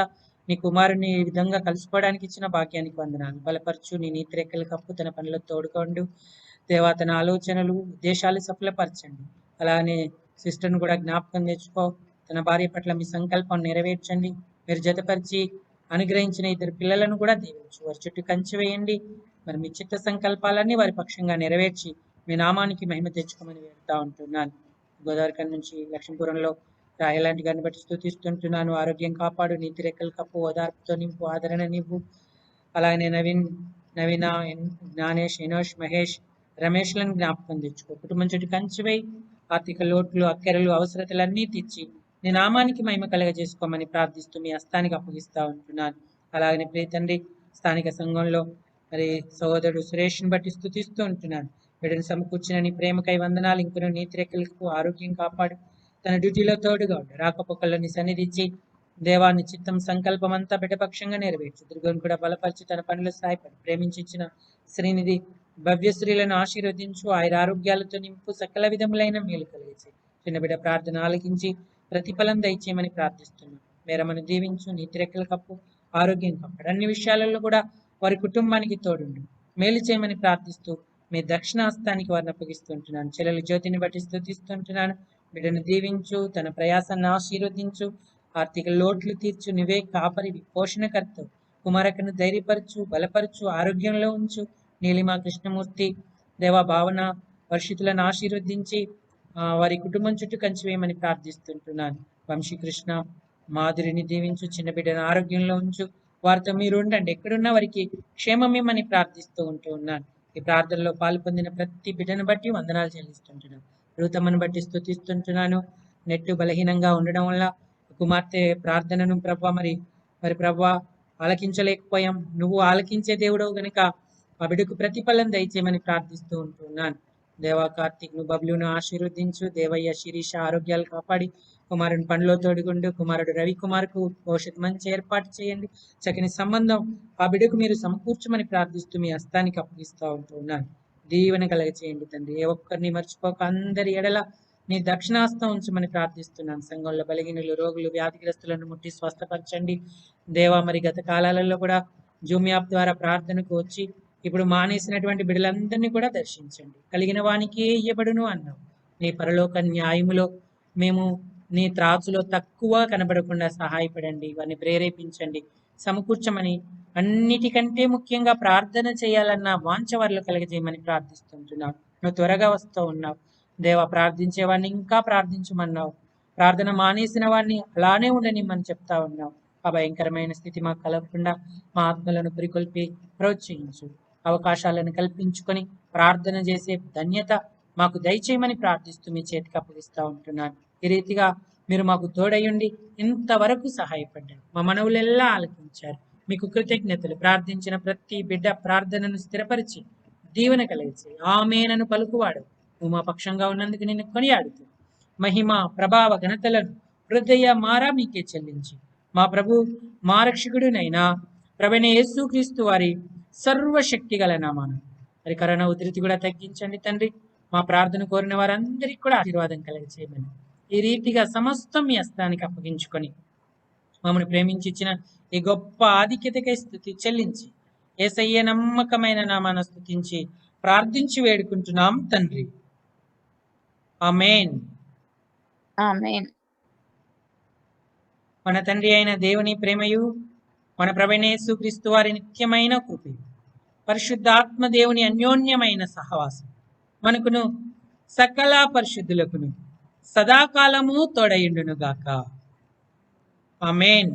నీ కుమారుని ఈ విధంగా కలుసుకోవడానికి ఇచ్చిన భాగ్యానికి వందనాలు. బలపరచు. నీ నీతి రెక్కల కప్పు, తన పనులకు తోడుకోండు దేవా తన ఆలోచనలు ఉద్దేశాలు సఫలపరచండి. అలానే సిస్టర్ను కూడా జ్ఞాపకం తెచ్చుకో. తన భార్య పట్ల మీ సంకల్పం నెరవేర్చండి. మీరు జతపరిచి అనుగ్రహించిన ఇద్దరు పిల్లలను కూడా దీవించు. వారి చుట్టూ కంచి వేయండి. మరి మీ చిత్త సంకల్పాలన్నీ వారి పక్షంగా నెరవేర్చి మీ నామానికి మహిమ తెచ్చుకోమని వేడుతా ఉంటున్నాను. గోదావరిఖండ్ నుంచి లక్ష్మీపురంలో రాయలాంటి గారిని బట్టి స్తుతిస్తుంటున్నాను. ఆరోగ్యం కాపాడు, నీతి రెక్కలు కప్పు, ఓదార్పుతో నింపు, ఆదరణ నివ్వు. అలాగే నవీన, జ్ఞానేష్, ఎనోష్, మహేష్, రమేష్లను జ్ఞాపకం తెచ్చుకో. కుటుంబం చుట్టూ కంచివై ఆర్థిక లోట్లు, అక్కరలు, అవసరతలన్నీ తీర్చి నీ నామానికి మహిమ కలగజేసుకోమని ప్రార్థిస్తూ మీ హస్తానికి అప్పగిస్తా ఉంటున్నాను. అలాగనే ప్రియ తండ్రి, స్థానిక సంఘంలో మరి సహోదరుడు సురేష్ని బట్టి స్తుతిస్తూ ఉంటున్నాను. బిడ్డను సమకూర్చిన నీ ప్రేమకై వందనాలు. ఇంకొన నీతి రెక్కలకు ఆరోగ్యం కాపాడు. తన డ్యూటీలో తోడుగా ఉండు. రాకపోకల్లో నీ సన్నిధించి దేవాన్ని చిత్తం సంకల్పం అంతా బిడ్డపక్షంగా నెరవేర్చు. దుర్గను కూడా బలపరిచి తన పనులు సాయపడి ప్రేమించిన శ్రీనిధి భవ్య స్త్రీలను ఆశీర్వదించు. ఆయన ఆరోగ్యాలతో నింపు, సకల విధములైన మేలు కలిగించి చిన్న బిడ్డ ప్రార్థన ఆలకించి ప్రతిఫలం దయచేయమని ప్రార్థిస్తున్నాను. మేరమను దీవించు, నీతి రెక్కల కప్పు, ఆరోగ్యం కప్పాడు. అన్ని విషయాలలో కూడా వారి కుటుంబానికి తోడుండు, మేలు చేయమని ప్రార్థిస్తూ మీ దక్షిణాస్తానికి వారిని అప్పగిస్తుంటున్నాను. చెల్లెలు జ్యోతిని బట్టి స్తుతిస్తుంటున్నాను. బిడ్డను దీవించు, తన ప్రయాసాన్ని ఆశీర్వదించు, ఆర్థిక లోట్లు తీర్చు. నువ్వే కాపరివి, పోషణకర్తవు. కుమారకను ధైర్యపరచు, బలపరచు, ఆరోగ్యంలో ఉంచు. నీలిమ, కృష్ణమూర్తి, దేవా, భావన, వర్షితులను ఆశీర్వదించి వారి కుటుంబం చుట్టూ కంచివేయమని ప్రార్థిస్తుంటున్నాను. వంశీకృష్ణ, మాధురిని దీవించు, చిన్న బిడ్డను ఆరోగ్యంలో ఉంచు. వారితో మీరు ఉండండి, ఎక్కడున్నా వారికి క్షేమమేమని ప్రార్థిస్తూ ఉన్నాను. ఈ ప్రార్థనలో పాల్పొందిన ప్రతి బిడ్డను బట్టి వందనాలు చెల్లిస్తుంటున్నాను. రూతమ్మను బట్టి స్తుతిస్తుంటున్నాను. నెట్టు బలహీనంగా ఉండడం వల్ల కుమార్తె ప్రార్థనను మరి ప్రభా ఆలకించలేకపోయాం. నువ్వు ఆలకించే దేవుడవు గనుక ఆ బిడ్డకు ప్రతిఫలం దయచేయమని ప్రార్థిస్తూ ఉంటున్నాను. దేవా, కార్తీక్ ను, బబ్లును ఆశీర్వదించు. దేవయ్య, శిరీష ఆరోగ్యాలు కాపాడి కుమారుని పనిలో తోడుగుండు. కుమారుడు రవికుమార్కు భవిష్యత్ మంచి ఏర్పాటు చేయండి. చక్కని సంబంధం ఆ బిడ్డకు మీరు సమకూర్చమని ప్రార్థిస్తూ మీ హస్తానికి అప్పగిస్తూ ఉంటున్నాను. దీవెన కలగ చేయండి తండ్రి. ఏ ఒక్కరిని మర్చిపోక అందరి ఎడల నీ దక్షిణాస్తం ఉంచమని ప్రార్థిస్తున్నాను. సంఘంలో బలహీనులు, రోగులు, వ్యాధిగ్రస్తులను ముట్టి స్వస్థపరచండి. దేవా, మరి గత కాలాలలో కూడా జూమ్ యాప్ ద్వారా ప్రార్థనకు వచ్చి ఇప్పుడు మానేసినటువంటి బిడ్డలందరినీ కూడా దర్శించండి. కలిగిన వానికి ఇయ్యబడును అన్నావు. నీ పరలోక న్యాయములో మేము నీ త్రాచులో తక్కువ కనబడకుండా సహాయపడండి. వారిని ప్రేరేపించండి, సమకూర్చమని, అన్నిటికంటే ముఖ్యంగా ప్రార్థన చేయాలన్న వాంఛ వారిలో కలగజేయమని ప్రార్థిస్తుంటున్నావు. నువ్వు త్వరగా వస్తూ ఉన్నావు దేవా. ప్రార్థించే వాడిని ఇంకా ప్రార్థించమన్నావు. ప్రార్థన మానేసిన వాడిని అలానే ఉండనిమ్మని చెప్తా ఉన్నావు. ఆ భయంకరమైన స్థితి మాకు కలగకుండా మా ఆత్మలను పురికొల్పి ప్రోత్సహించు. అవకాశాలను కల్పించుకొని ప్రార్థన చేసే ధన్యత మాకు దయచేయమని ప్రార్థిస్తూ మీ చేతికి అప్పగిస్తూ ఉంటున్నాను. ఈ రీతిగా మీరు మాకు తోడయ్యుండి ఇంతవరకు సహాయపడ్డారు. మా మనవులెల్లా ఆలకించారు. మీకు కృతజ్ఞతలు. ప్రార్థించిన ప్రతి బిడ్డ ప్రార్థనను స్థిరపరిచి దీవెన కలిగించి ఆమేనను పలుకువాడు. నువ్వు మా పక్షంగా ఉన్నందుకు నిన్ను కొనియాడుతూ మహిమ, ప్రభావ, ఘనతలను హృదయ మారా మీకే చెల్లించి మా ప్రభు, మా రక్షకుడునైనా ప్రభువైన యేసుక్రీస్తు వారి సర్వశక్తి గల నామాన మరి కరోనా ఉధృతి కూడా తగ్గించండి తండ్రి. మా ప్రార్థన కోరిన వారందరికీ కూడా ఆశీర్వాదం కలిగచేయమని ఈ రీతిగా సమస్తం మీ హస్తానికి అప్పగించుకొని మమ్మల్ని ప్రేమించి ఇచ్చిన ఈ గొప్ప ఆధిక్యతకై స్తుతి చెల్లించి యేసయ్య నమ్మకమైన నామాన స్తుతించి ప్రార్థించి వేడుకుంటున్నాం తండ్రి. ఆమేన్. ఆమేన్. మన తండ్రి అయిన దేవుని ప్రేమయు, మన ప్రభువైన యేసుక్రీస్తు వారి నిత్యమైన కృపయు, పరిశుద్ధాత్మ దేవుని అన్యోన్యమైన సహవాసం మనకును సకల పరిశుద్ధులకును సదాకాలము తోడయుండును గాక. ఆమేన్.